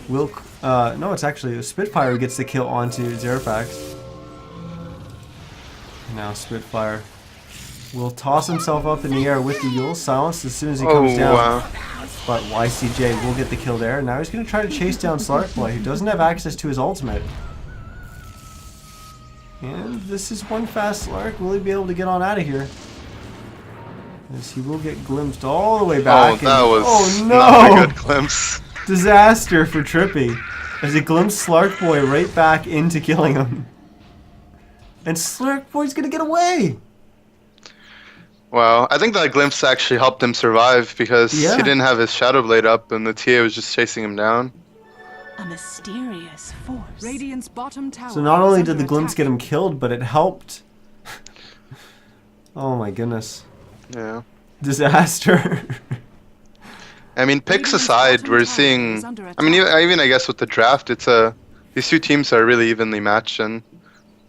will... no, it's actually Spitfire who gets the kill onto Zerafax. Now Spitfire will toss himself up in the air with the Yule, silenced as soon as he comes down. Wow. But YCJ will get the kill there. Now he's going to try to chase down Slarkboy, who doesn't have access to his ultimate. And this is one fast Slark. Will he be able to get on out of here? As he will get glimpsed all the way back. Oh, that was oh not a no! good glimpse. Disaster for Trippy. As he glimpsed Slarkboy right back into killing him. And Slarkboy's going to get away! Wow, I think that glimpse actually helped him survive because Yeah. he didn't have his Shadow Blade up and the TA was just chasing him down. A mysterious force. Radiant's bottom tower. So not only is did the under glimpse attack. get him killed, but it helped. Oh my goodness. Yeah. Disaster. I mean, picks Radiant's aside, bottom we're tower seeing... is under I mean, attack. even I guess with the draft, it's these two teams are really evenly matched and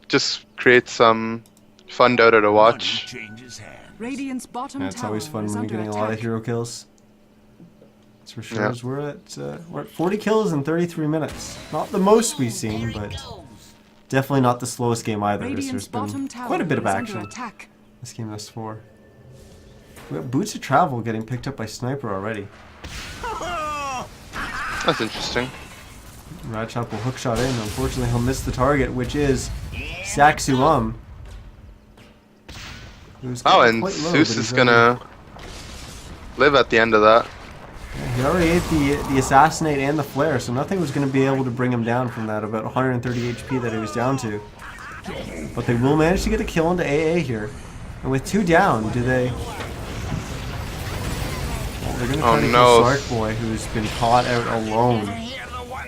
just creates some fun Dota to watch. Changes hands. Radiant's bottom Yeah, it's tower always fun is when you're under getting a lot of attack. hero kills. That's for sure. Yeah. As we're at 40 kills in 33 minutes. Not the most we've seen, but definitely not the slowest game either. As Radiant's there's bottom been tower quite a bit of is under action attack. this game thus far. We got Boots of Travel getting picked up by Sniper already. That's interesting. Rachop will hookshot in. Unfortunately, he'll miss the target, which is Saxuum. who's Oh, getting and quite low, Zeus but is he's gonna live at the end of that. He already ate the Assassinate and the Flare, so nothing was going to be able to bring him down from that about 130 HP that he was down to. But they will manage to get a kill into AA here. And with 2 down, do they... Well, they're going to try Oh, to no. kill Sarkboy, who's been caught out alone.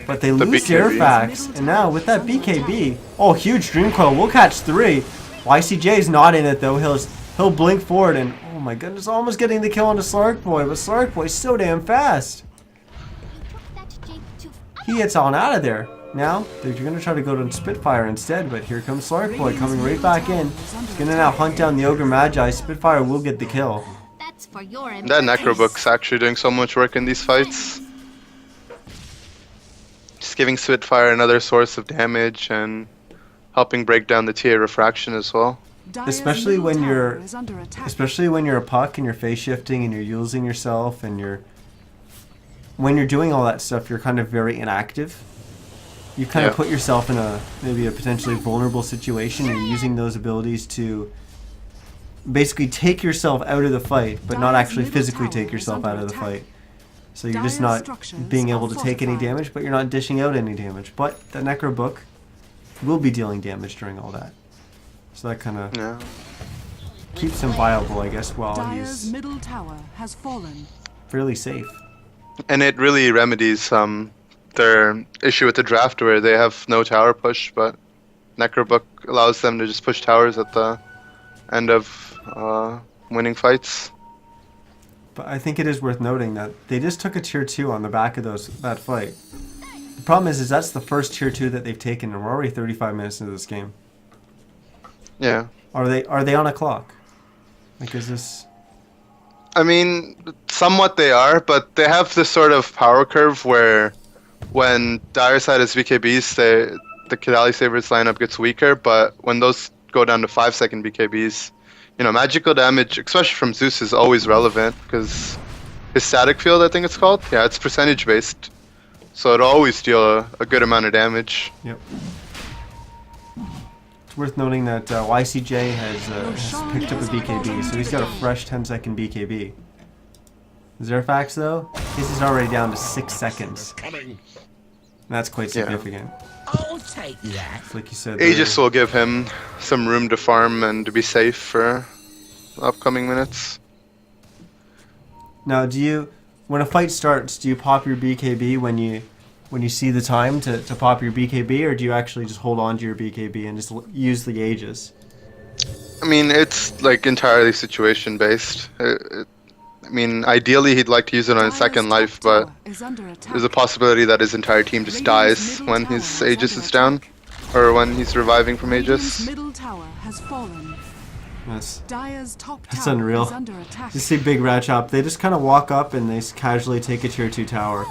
But they lose BKB. Zerafax, and now with that BKB... Oh, huge Dream Coil, we'll catch 3. YCJ's not in it though, He'll blink forward and, oh my goodness, almost getting the kill on the Slark Boy, but Slark Boy's so damn fast. He gets on out of there. Now, they're going to try to go to Spitfire instead, but here comes Slark Boy coming right back in. He's going to now hunt down the Ogre Magi. Spitfire will get the kill. That's for your That Necrobook's actually doing so much work in these fights. Just giving Spitfire another source of damage and helping break down the TA refraction as well. Especially when you're a puck and you're phase shifting and you're using yourself and when you're doing all that stuff, you're kind of very inactive. You kind of put yourself in maybe a potentially vulnerable situation. You're using those abilities to basically take yourself out of the fight, but not actually physically take yourself out of the fight. So you're just not being able to take any damage, but you're not dishing out any damage. But the Necrobook will be dealing damage during all that. So that kind of keeps him viable, I guess, while he's middle tower has fallen. fairly safe. And it really remedies their issue with the draft where they have no tower push, but Necrobook allows them to just push towers at the end of winning fights. But I think it is worth noting that they just took a tier 2 on the back of that fight. The problem is that's the first tier 2 that they've taken, and we're already 35 minutes into this game. Yeah. Are they on a clock? Like, is this... I mean, somewhat they are, but they have this sort of power curve where when Dire Side has BKBs, the Kadaly Sabers lineup gets weaker, but when those go down to 5-second BKBs, you know, magical damage, especially from Zeus, is always relevant because his static field, I think it's called, it's percentage based, so it'll always deal a good amount of damage. Yep. It's worth noting that YCJ has picked up a BKB, so he's got a fresh 10-second BKB. Zerfax, though, his is already down to 6 seconds. That's quite significant. I'll take that. Like you said, Aegis will give him some room to farm and to be safe for upcoming minutes. Now, when a fight starts, do you pop your BKB when you see the time to pop your BKB, or do you actually just hold on to your BKB and just use the Aegis? I mean, it's like entirely situation based. I mean, ideally he'd like to use it on his second life, but there's a possibility that his entire team just dies when his Aegis is down, or when he's reviving from Aegis. Middle tower has fallen. That's unreal. You see Big Rachop, they just kind of walk up and they casually take a tier 2 tower.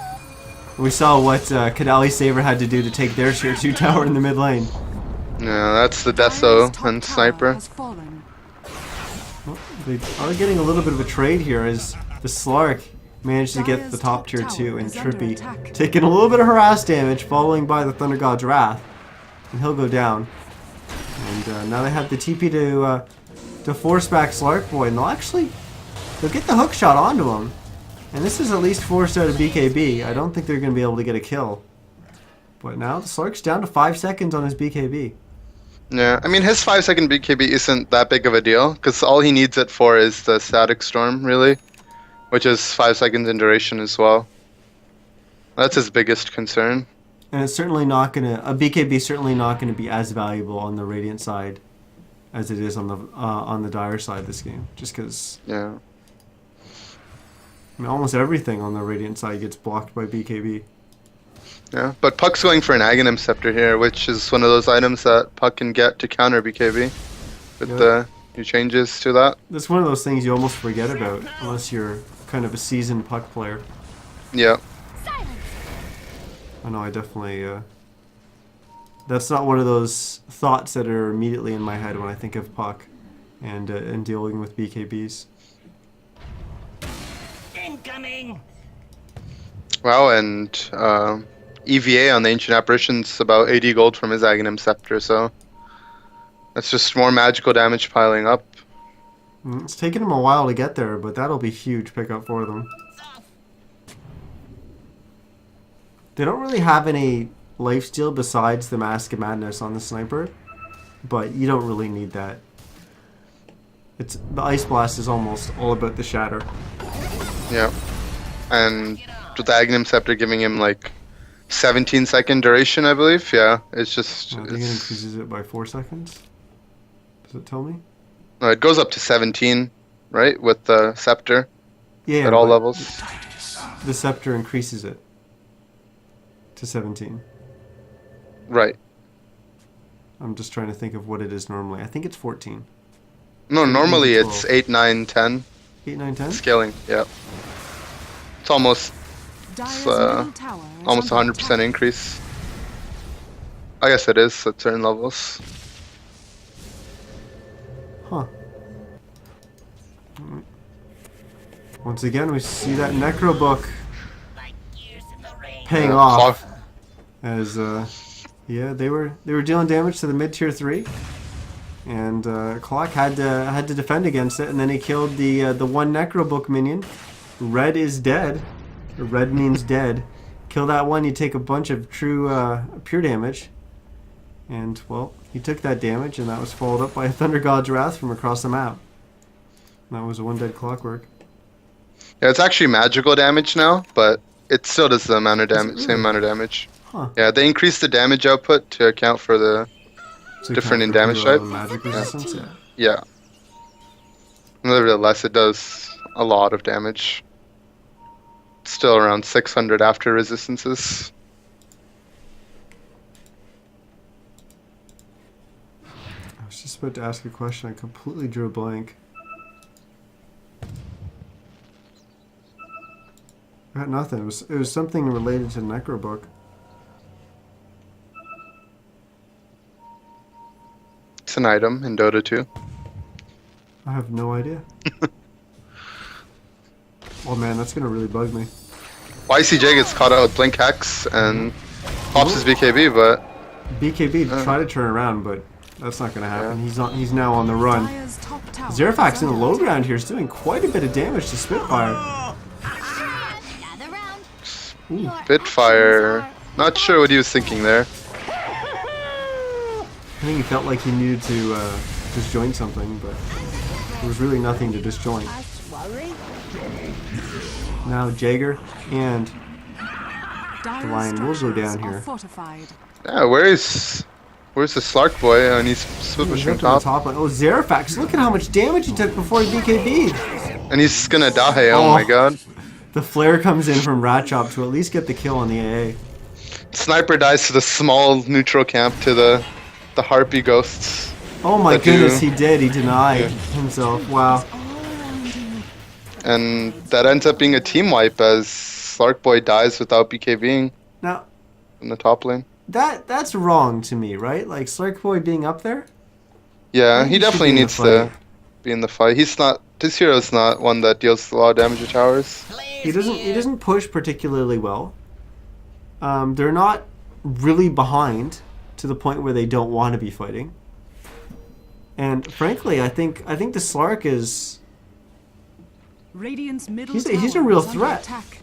We saw what Kadaly Saber had to do to take their tier 2 tower in the mid lane. Yeah, that's the Deso and Sniper. Well, they are getting a little bit of a trade here as the Slark managed to get the top tier 2 and Trippy taking a little bit of harass damage following by the Thunder God's Wrath. And he'll go down. And now they have the TP to force back Slark Boy, and they'll get the hook shot onto him. And this is at least forced out of BKB. I don't think they're going to be able to get a kill. But now the Slark's down to 5 seconds on his BKB. Yeah, I mean, his 5-second BKB isn't that big of a deal, because all he needs it for is the Static Storm, really, which is 5 seconds in duration as well. That's his biggest concern. And it's certainly not going to... A BKB is certainly not going to be as valuable on the Radiant side as it is on the Dire side this game. Just because... Yeah. I mean, almost everything on the Radiant side gets blocked by BKB. Yeah, but Puck's going for an Aghanim Scepter here, which is one of those items that Puck can get to counter BKB with the new changes to that. That's one of those things you almost forget about, unless you're kind of a seasoned Puck player. Yeah. I know, I definitely... that's not one of those thoughts that are immediately in my head when I think of Puck and dealing with BKBs. Incoming. Wow, and EVA on the Ancient Apparition's about 80 gold from his Aghanim Scepter, so that's just more magical damage piling up. It's taken him a while to get there, but that'll be huge pickup for them. They don't really have any lifesteal besides the Mask of Madness on the Sniper, but you don't really need that. The Ice Blast is almost all about the Shatter. Yeah, and with the Aghanim Scepter giving him like 17-second duration, I believe. Yeah, it's just... I think it increases it by 4 seconds. Does it tell me? No, it goes up to 17, right? With the scepter Yeah, at all but levels. the scepter increases it to 17. Right. I'm just trying to think of what it is normally. I think it's 14. No, So normally maybe it's 12. 8, 9, 10. 8, 9, 10? Scaling, yeah. It's almost Dire's middle tower is almost under 100% attack. increase. I guess it is at certain levels. Huh. Alright. Once again, we see that Necro book Like years in the rain. paying Yeah, off. clock- As yeah, they were dealing damage to the mid tier 3, and Clock had to defend against it, and then he killed the one Necro book minion. Red is dead. Red means dead. Kill that one, you take a bunch of true pure damage. And well, he took that damage, and that was followed up by a Thunder God's Wrath from across the map. And that was a one dead Clockwork. Yeah, it's actually magical damage now, but it still does the amount of Is it damage, really? same amount of damage. Huh. Yeah, they increased the damage output to account for the So Different in account damage for type? magic resistance, yeah. yeah. Nevertheless, it does a lot of damage. Still around 600 after resistances. I was just about to ask a question. I completely drew a blank. I got nothing. It was something related to Necrobook. It's an item in Dota 2. I have no idea. Oh man, that's gonna really bug me. YCJ gets caught out with Blink Hex and pops his BKB, but BKB tried to turn around, but that's not gonna happen. He's now on the run. Dire's top tower Zerafax is in the under low attack. ground here is doing quite a bit of damage to Spitfire. Gather round. Your Spitfire. actions Not sure what he was thinking there. I think he felt like he needed to disjoint something, but there was really nothing to disjoint. Now Jagger and Dire's lion will go structures down are here. fortified. Yeah, where's the Slark boy? And he's split he's pushing up in the top. top line. Oh, Zerafax, look at how much damage he took before he BKB'd. And he's gonna die, oh my god. The flare comes in from Rachop to at least get the kill on the AA. Sniper dies to the small neutral camp to the Harpy ghosts. Oh my That do- goodness, he did. He denied himself. Wow. And that ends up being a team wipe as Slark boy dies without BKBing Now, in the top lane. that's wrong to me, right? Like, Slark Boy being up there? Yeah, think he he should definitely be in the needs to fight. be in the fight. This hero's not one that deals a lot of damage to towers. He doesn't push particularly well. They're not really behind to the point where they don't want to be fighting. And frankly, I think the Slark is Radiant's middle He's a tower real is under threat. attack.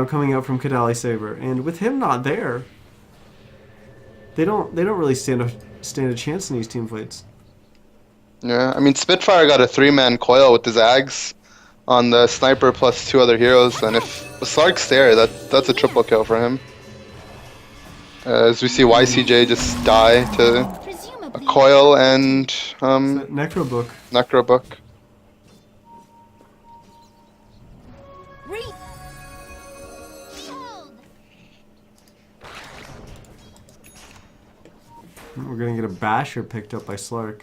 coming out from Kadaly Saber, and with him not there, they don't really stand a chance in these team fights. Yeah, I mean Spitfire got a 3-man coil with his Ags on the sniper plus 2 other heroes, and if the Slark's there, that's a triple kill for him. As we see YCJ just die to a Presumably. coil and That Necrobook. Necrobook. Behold. We're gonna get a basher picked up by Slark.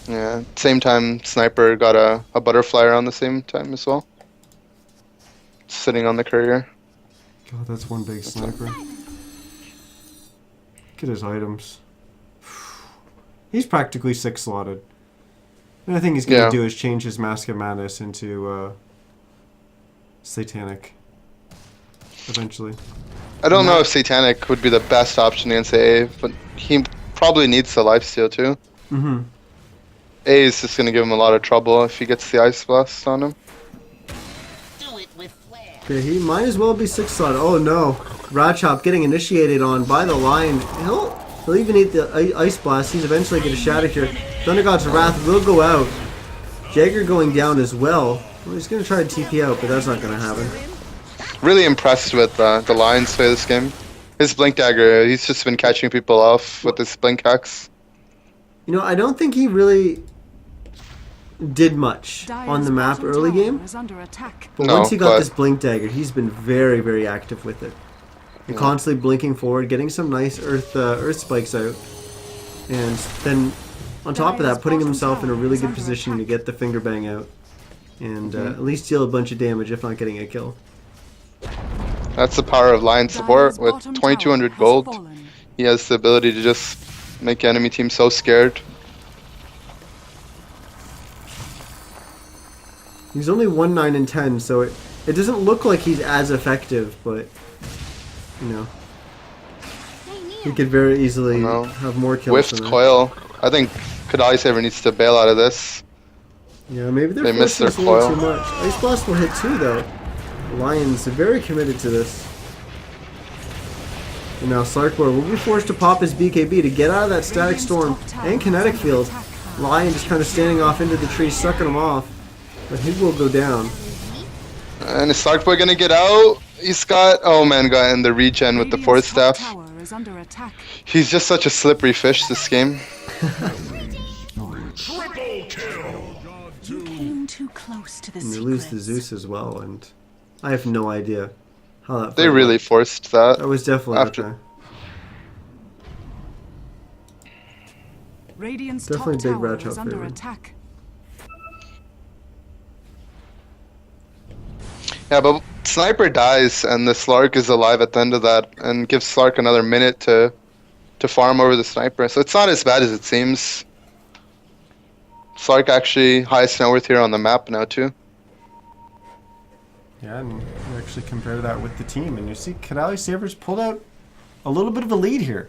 Yeah, same time Sniper got a butterfly around the same time as well. Sitting on the courier. God, that's one big sniper. Look at his items. He's practically 6-slotted. And I think he's gonna Yeah. do is change his Mask of Madness into Satanic. Eventually. I don't know if Satanic would be the best option against AA, but he probably needs the lifesteal too. Mm-hmm. A is just gonna give him a lot of trouble if he gets the Ice Blast on him. Do it with flair. Okay, he might as well be 6-slotted. Oh no. Rachop getting initiated on by the Lion. He'll even eat the Ice Blast. He's eventually going to shatter here. Thunder God's Wrath will go out. Jagger going down as well. Well, he's going to try to TP out, but that's not going to happen. Really impressed with the Lions play this game. His blink dagger, he's just been catching people off with his blink hacks. You know, I don't think he really did much Dire's on the map bottom early tower game. is under attack. But No, once he got but- this blink dagger, he's been very, very active with it. And constantly blinking forward, getting some nice earth spikes out. And then, on top of that, putting himself in a really good position to get the finger bang out. And at least deal a bunch of damage, if not getting a kill. That's the power of line support. Dire's With bottom 2200 tower has gold, fallen. he has the ability to just make enemy teams so scared. He's only 1, 9, and 10, so it doesn't look like he's as effective, but, you know, Hey, Nia. he could very easily No. have more kills Whiffed than that. coil. I think Kadaly Saber needs to bail out of this. Yeah, maybe they're They missed forcing their this a little coil. too much. Ice Blast will hit too, though. The Lions are very committed to this. And now Sarkboard will be forced to pop his BKB to get out of that Static Storm and Kinetic Field. Lion just kind of standing off into the tree, sucking him off. But he will go down. And is Sarkboy gonna get out? He's got, oh man, got in the regen with the Radiant's Force top Staff. tower is under attack. He's just such a slippery fish this game. You came too close to the And they lose the secrets. Zeus as well, and I have no idea how that They fight really went. forced that. That was definitely after- okay. Radiant's Definitely top big tower Rachop is under favorite. attack. Yeah, but Sniper dies and the Slark is alive at the end of that and gives Slark another minute to farm over the Sniper. So it's not as bad as it seems. Slark actually highest net worth here on the map now too. Yeah, and you actually compare that with the team, and you see Kadaly Sabers pulled out a little bit of a lead here.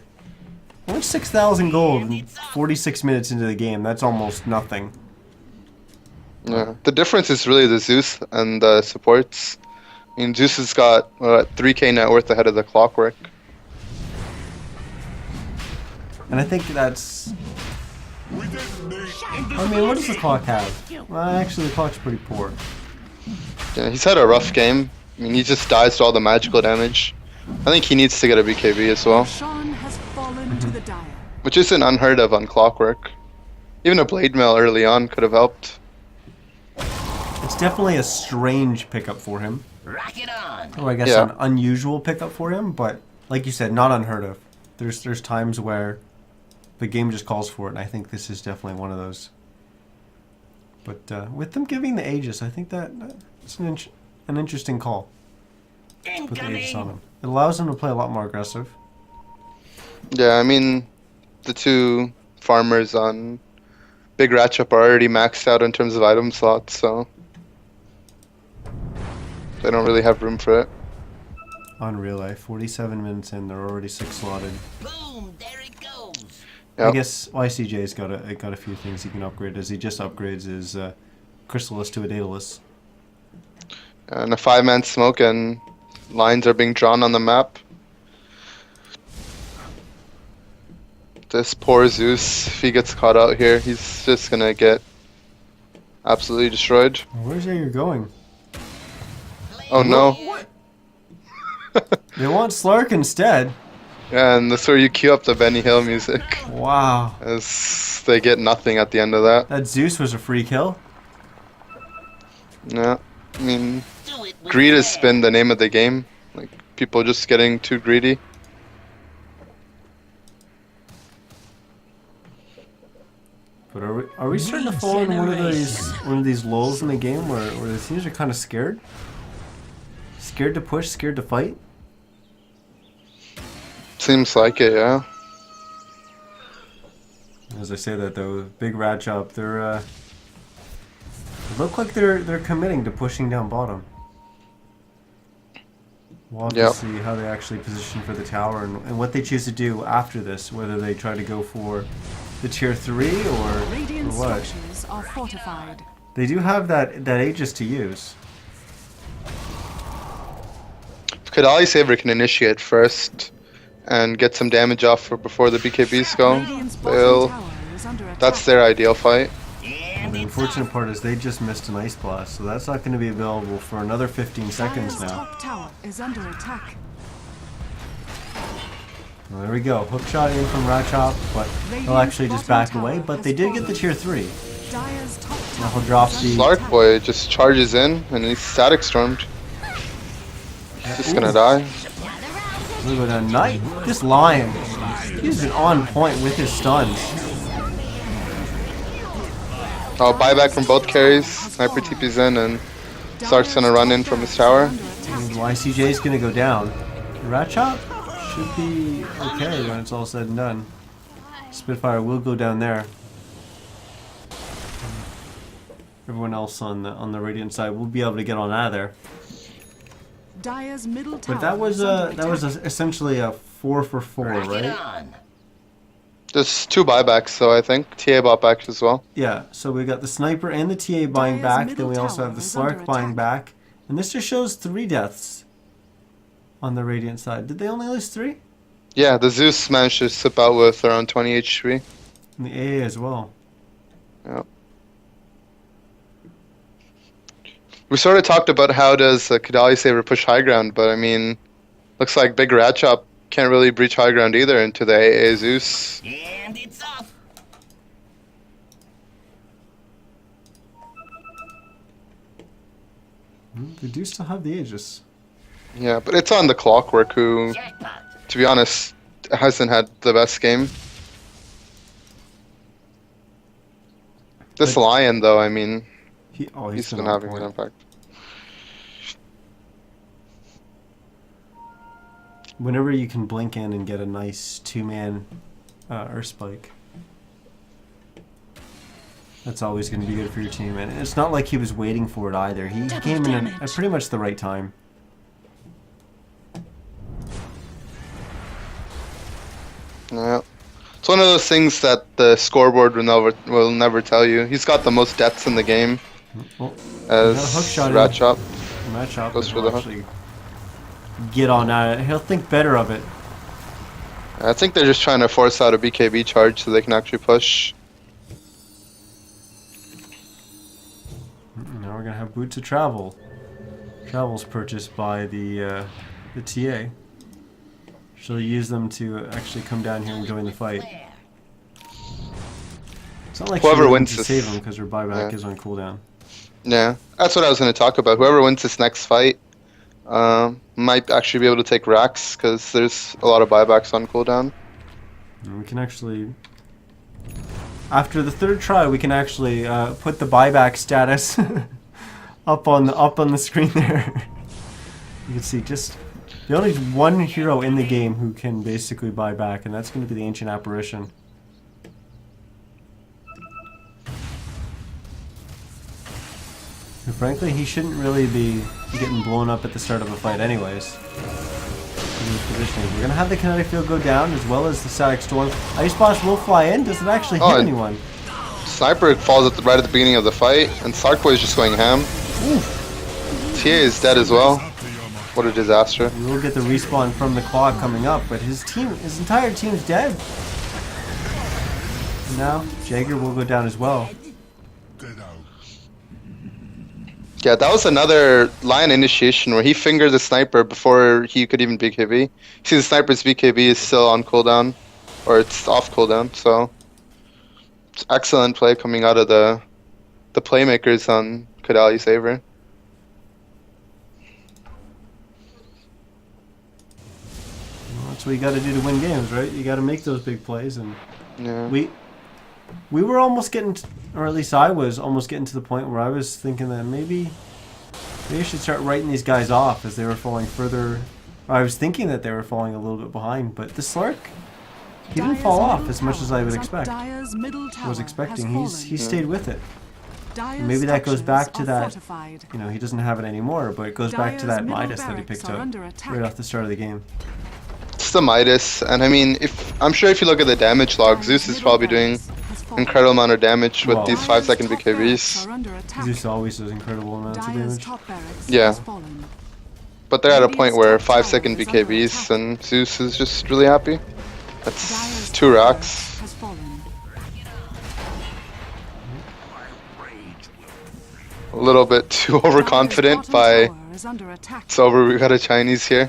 Only 6,000 gold in 46 minutes into the game. That's almost nothing. Yeah, the difference is really the Zeus and the supports. I mean, Zeus has got 3k net worth ahead of the Clockwork. And I think that's... I mean, what does the clock have? Well, actually, the clock's pretty poor. Yeah, he's had a rough game. I mean, he just dies to all the magical damage. I think he needs to get a BKB as well, Sean has fallen to the Dire. which isn't unheard of on Clockwork. Even a Blade Mail early on could have helped. It's definitely a strange pickup for him. Rock it on. Or I guess Yeah. an unusual pickup for him, but like you said, not unheard of. There's times where the game just calls for it, and I think this is definitely one of those. But with them giving the Aegis, I think that's an interesting call. Put the Aegis on Incoming. him. It allows him to play a lot more aggressive. Yeah, I mean, the two farmers on Big Rachop are already maxed out in terms of item slots, so they don't really have room for it. On relay, 47 minutes in, they're already 6 slotted. Boom, there it goes. I Yep. guess YCJ's got a few things he can upgrade as he just upgrades his Chrysalis to a Daedalus. And a 5-man smoke and lines are being drawn on the map. This poor Zeus, if he gets caught out here, he's just gonna get absolutely destroyed. Where's you're going? Oh no. They want Slark instead. Yeah, and that's where you cue up the Benny Hill music, Wow. as they get nothing at the end of that. That Zeus was a free kill. Yeah, I mean, Do it with greed has flair. been the name of the game. Like, people just getting too greedy. But are we starting to fall in one of these lulls in the game where the teams are kind of scared? Scared to push, scared to fight? Seems like it, yeah. As I say that though, Big Rachop, they're look like they're committing to pushing down bottom. We'll have Yep. to see how they actually position for the tower and what they choose to do after this, whether they try to go for the tier 3 or Radiant what. structures are fortified. They do have that Aegis to use. Kadaly Saber can initiate first and get some damage off before the BKBs go. Radiant's They'll, bottom tower is under attack. that's their ideal fight. And The it's unfortunate part is they just missed an Ice Blast, so that's not going to be available for another 15 seconds Dire's now. top tower is under attack. Well, there we go. Hook shot in from Rachop, but he'll actually just back away. But they did get the tier 3. Dire's top Now tower he'll drop the... Slark Boy just charges in and he's static stormed. He's just gonna die. Look at that knight. This Lion, he's been on point with his stuns. Oh, buyback from both carries. Sniper TP's in and Slark's gonna run in from his tower. And YCJ is going to go down. Rachop should be okay when it's all said and done. Spitfire will go down there. Everyone else on the Radiant side will be able to get on out of there. Dire's middle tower. But that was essentially a 4 for 4, Rock it right? on. There's 2 buybacks, so I think TA bought back as well. Yeah. So we got the sniper and the TA buying Dire's back. middle Then we also tower have the is under Slark buying attack. back, and this just shows 3 deaths on the Radiant side. Did they only lose 3? Yeah, the Zeus managed to slip out with around 20 HP. And the AA as well. Yeah. We sort of talked about how does Kadaly Saber push high ground, but I mean, looks like Big Rachop can't really breach high ground either into the AA Zeus. And it's off. They do still have the Aegis. Yeah, but it's on the Clockwork, who, Jackpot. to be honest, hasn't had the best game. This But- Lion, though, I mean, He's he's been on having point. an impact. Whenever you can blink in and get a nice 2-man Earth Spike, that's always going to be good for your team. And it's not like he was waiting for it either. He came in at pretty much the right time. Yeah. It's one of those things that the scoreboard will never tell you. He's got the most deaths in the game Well, as got a hook shot in. Rachop. Rachop Goes for will the hook. actually get on at it. He'll think better of it. I think they're just trying to force out a BKB charge so they can actually push. Now we're going to have Boots of Travel. Travel's purchased by the TA. She'll use them to actually come down here and join the fight. It's not like Whoever she wins wins to this- save him because her buyback yeah. is on cooldown. Yeah, that's what I was going to talk about. Whoever wins this next fight might actually be able to take racks because there's a lot of buybacks on cooldown. And we can actually, after the 3rd try, we can actually put the buyback status up on the screen there. You can see just the only one hero in the game who can basically buy back, and that's going to be the Ancient Apparition. And frankly, he shouldn't really be getting blown up at the start of a fight anyways. Positioning. We're going to have the kinetic field go down as well as the static storm. Ice Blast will fly in. Does it actually hit and- anyone? Sniper falls right at the beginning of the fight, and Sarkboy is just going ham. TA is dead as well. What a disaster. We will get the respawn from the clock coming up, but his entire team's dead. And now, Jagger will go down as well. Yeah, that was another Lion initiation where he fingered the sniper before he could even BKB. See, the sniper's BKB is still on cooldown, or it's off cooldown, so it's excellent play coming out of the playmakers on Kadaly Saber. Well, that's what you got to do to win games, right? You got to make those big plays, and Yeah. we were almost getting, or at least I was almost getting to the point where I was thinking that maybe I should start writing these guys off as they were falling further. I was thinking that they were falling a little bit behind, but the Slark, he didn't Dire's fall off middle as much as I would tower is expect. Dire's middle I tower was has expecting. fallen. He stayed with it. Dire's Maybe that goes structures back to are that. fortified. You know, he doesn't have it anymore, but it goes back to Dire's that middle Midas that he barracks picked are up under attack. right off the start of the game. It's the Midas, and I mean, I'm sure if you look at the damage log, Zeus is probably doing incredible amount of damage with Wow. these 5-second BKBs. Zeus always does incredible amounts of Dire's damage. top barracks Yeah. has fallen. But they're at a point where Radiant's top 5-second tower is under BKBs, attack. and Zeus is just really happy. That's Dire's 2 top racks. barracks has fallen. A little bit too Dire's overconfident bottom by tower is under attack. Sober. We got a Chinese here.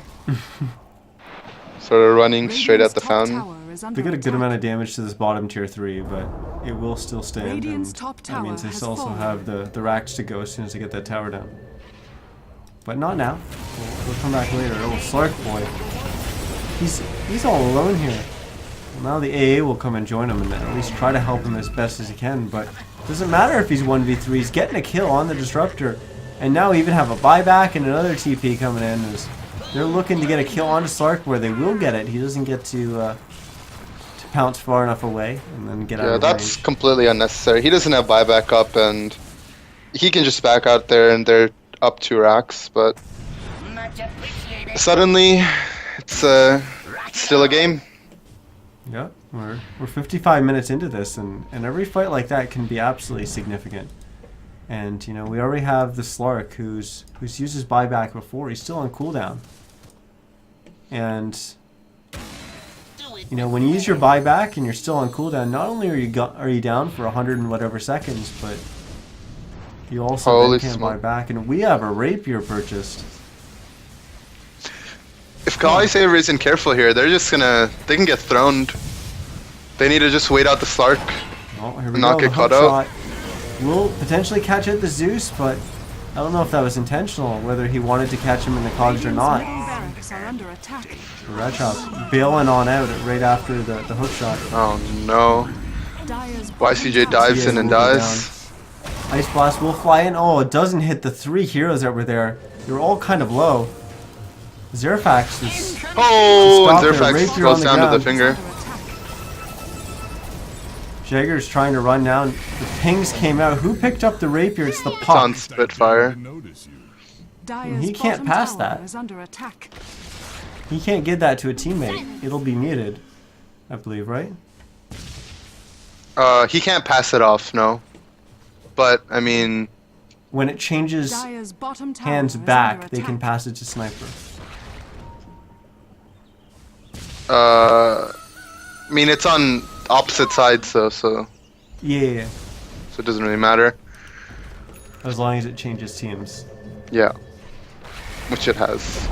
sort of running straight at Radiant's the top fountain. tower is under They get a good attack. amount of damage to this bottom tier 3, but it will still stand. Radiant's And top that tower means they has still also fallen. have the racks to go as soon as they get that tower down. But not now. We'll come back later. Oh, Slark Boy. He's all alone here. Well, now the AA will come and join him and at least try to help him as best as he can. But it doesn't matter if he's 1v3. He's getting a kill on the Disruptor. And now we even have a buyback and another TP coming in. As they're looking to get a kill onto Slark Boy. They will get it. He doesn't get to pounce far enough away and then get out Yeah, of that's range. completely unnecessary. He doesn't have buyback up, and he can just back out there, and they're up 2 racks. But Much appreciated. suddenly, it's still a game. Yeah, we're 55 minutes into this, and every fight like that can be absolutely significant. And you know, we already have the Slark who's used his buyback before. He's still on cooldown. And Do it. you know, when you use your buyback and you're still on cooldown, not only are you down for 100 and whatever seconds, but you also Holy then can buy smoke. back. And we have a rapier purchased. If Kadaly Saber isn't careful here, they can get throned. They need to just wait out the Slark. Oh, here we Not go. get The caught hook out. shot will potentially catch out the Zeus, but I don't know if that was intentional, whether he wanted to catch him in the cogs or Radiant's not. middle barracks are under attack. Rachop bailing on out right after the hook shot. Oh no. Dire's bottom YCJ tower dives Yeah, in and will go dies. Ice Blast will fly in. Oh, it doesn't hit the 3 heroes that were there. They were all kind of low. Zerfax is... Oh, and Stop there, Zerfax rapier goes on the down to ground. the finger. under attack. Jagger's trying to run down. The pings came out. Who picked up the rapier? It's the It's on puck. Spitfire. Dire's He can't bottom pass tower that. is under attack. He can't give that to a teammate. It'll be muted, I believe, right? He can't pass it off, no. But I mean, When it changes Dire's bottom tower hands is under back, they can attack. pass it to Sniper. it's on opposite sides though, so Yeah, it doesn't really matter. as long as it changes teams. Yeah, which it has.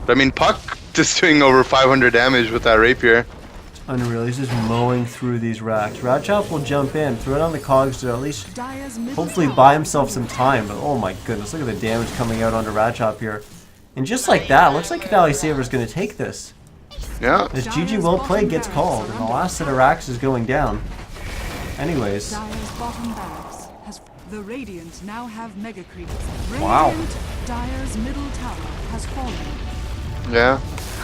But I mean, Puck just doing over 500 damage with that rapier. Unreal. He's just mowing through these racks. Rachop will jump in, throw it on the cogs to at least Dire's middle hopefully tower buy is himself under some time. But oh my goodness, look at the damage coming out onto Rachop here. And just like that, looks like Kadaly Saber is going to take this. Yeah, As GG Well Played gets called, and the last set of racks is going down. Anyways, Dire's bottom barracks has the Radiant now have mega creeps. Wow. Radiant, Dire's middle tower has fallen. yeah.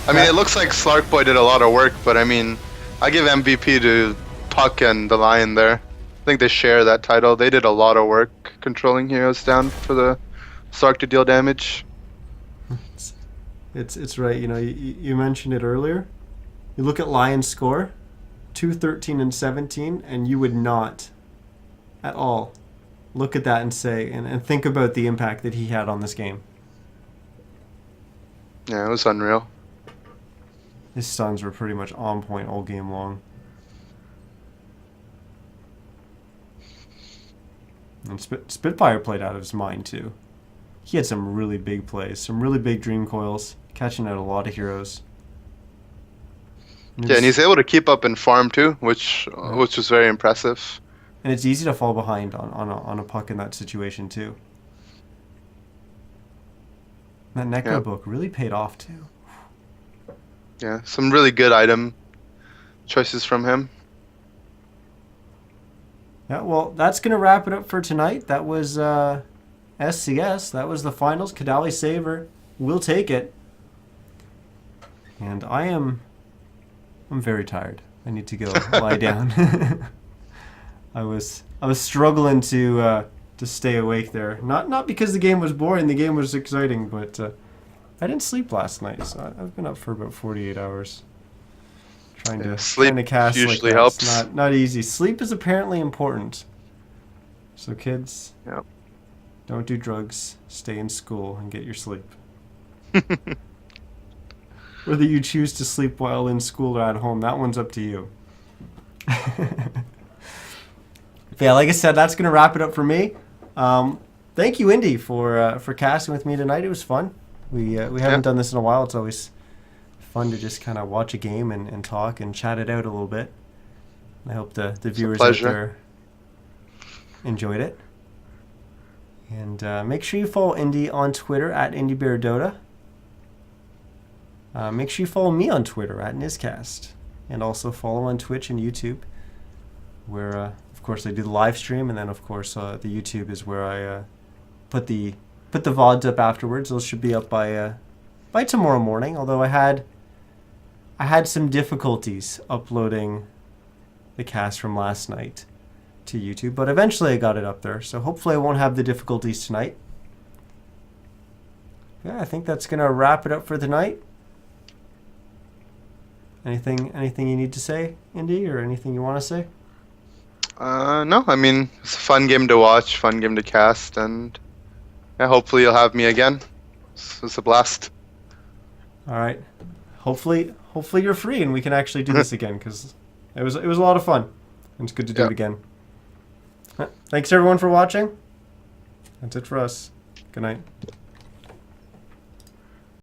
I mean, it looks like Slark Boy did a lot of work, but I mean, I give MVP to Puck and the Lion there. I think they share that title. They did a lot of work controlling heroes down for the Slark to deal damage. it's right. You know, you mentioned it earlier. You look at Lion's score, 2-13 and 17, and you would not at all look at that and say and think about the impact that he had on this game. Yeah, it was unreal. His stuns were pretty much on point all game long. And Spitfire played out of his mind too. He had some really big plays, some really big dream coils, catching out a lot of heroes. Yeah, and he's able to keep up in farm too, which was very impressive. And it's easy to fall behind on a puck in that situation too. That Necro Yeah. book really paid off too. Yeah, some really good item choices from him. Yeah, well, that's going to wrap it up for tonight. That was SCS. That was the finals. Kadaly Saber will take it. And I'm very tired. I need to go lie down. I was struggling to stay awake there. Not because the game was boring. The game was exciting, but I didn't sleep last night, so I've been up for about 48 hours. Sleep trying to cast usually like helps. It's not easy. Sleep is apparently important. So kids, Yep. don't do drugs. Stay in school and get your sleep. Whether you choose to sleep while in school or at home, that one's up to you. Yeah, like I said, that's gonna wrap it up for me. Thank you, Indy, for casting with me tonight. It was fun. We haven't done this in a while. It's always fun to just kind of watch a game and talk and chat it out a little bit. I hope the viewers out pleasure. there enjoyed it. And make sure you follow Indy on Twitter at IndyBearDota. Make sure you follow me on Twitter at NizCast. And also follow on Twitch and YouTube, where, of course, I do the live stream. And then, of course, the YouTube is where I put the VODs up afterwards. Those should be up by tomorrow morning. Although I had some difficulties uploading the cast from last night to YouTube, but eventually I got it up there. So hopefully I won't have the difficulties tonight. Yeah, I think that's gonna wrap it up for tonight. Anything you need to say, Indy, or anything you want to say? No, I mean, it's a fun game to watch, fun game to cast, and yeah, hopefully you'll have me again. It's a blast. All right. Hopefully you're free and we can actually do this again, because it was a lot of fun. And it's good to do it again. Thanks everyone for watching. That's it for us. Good night.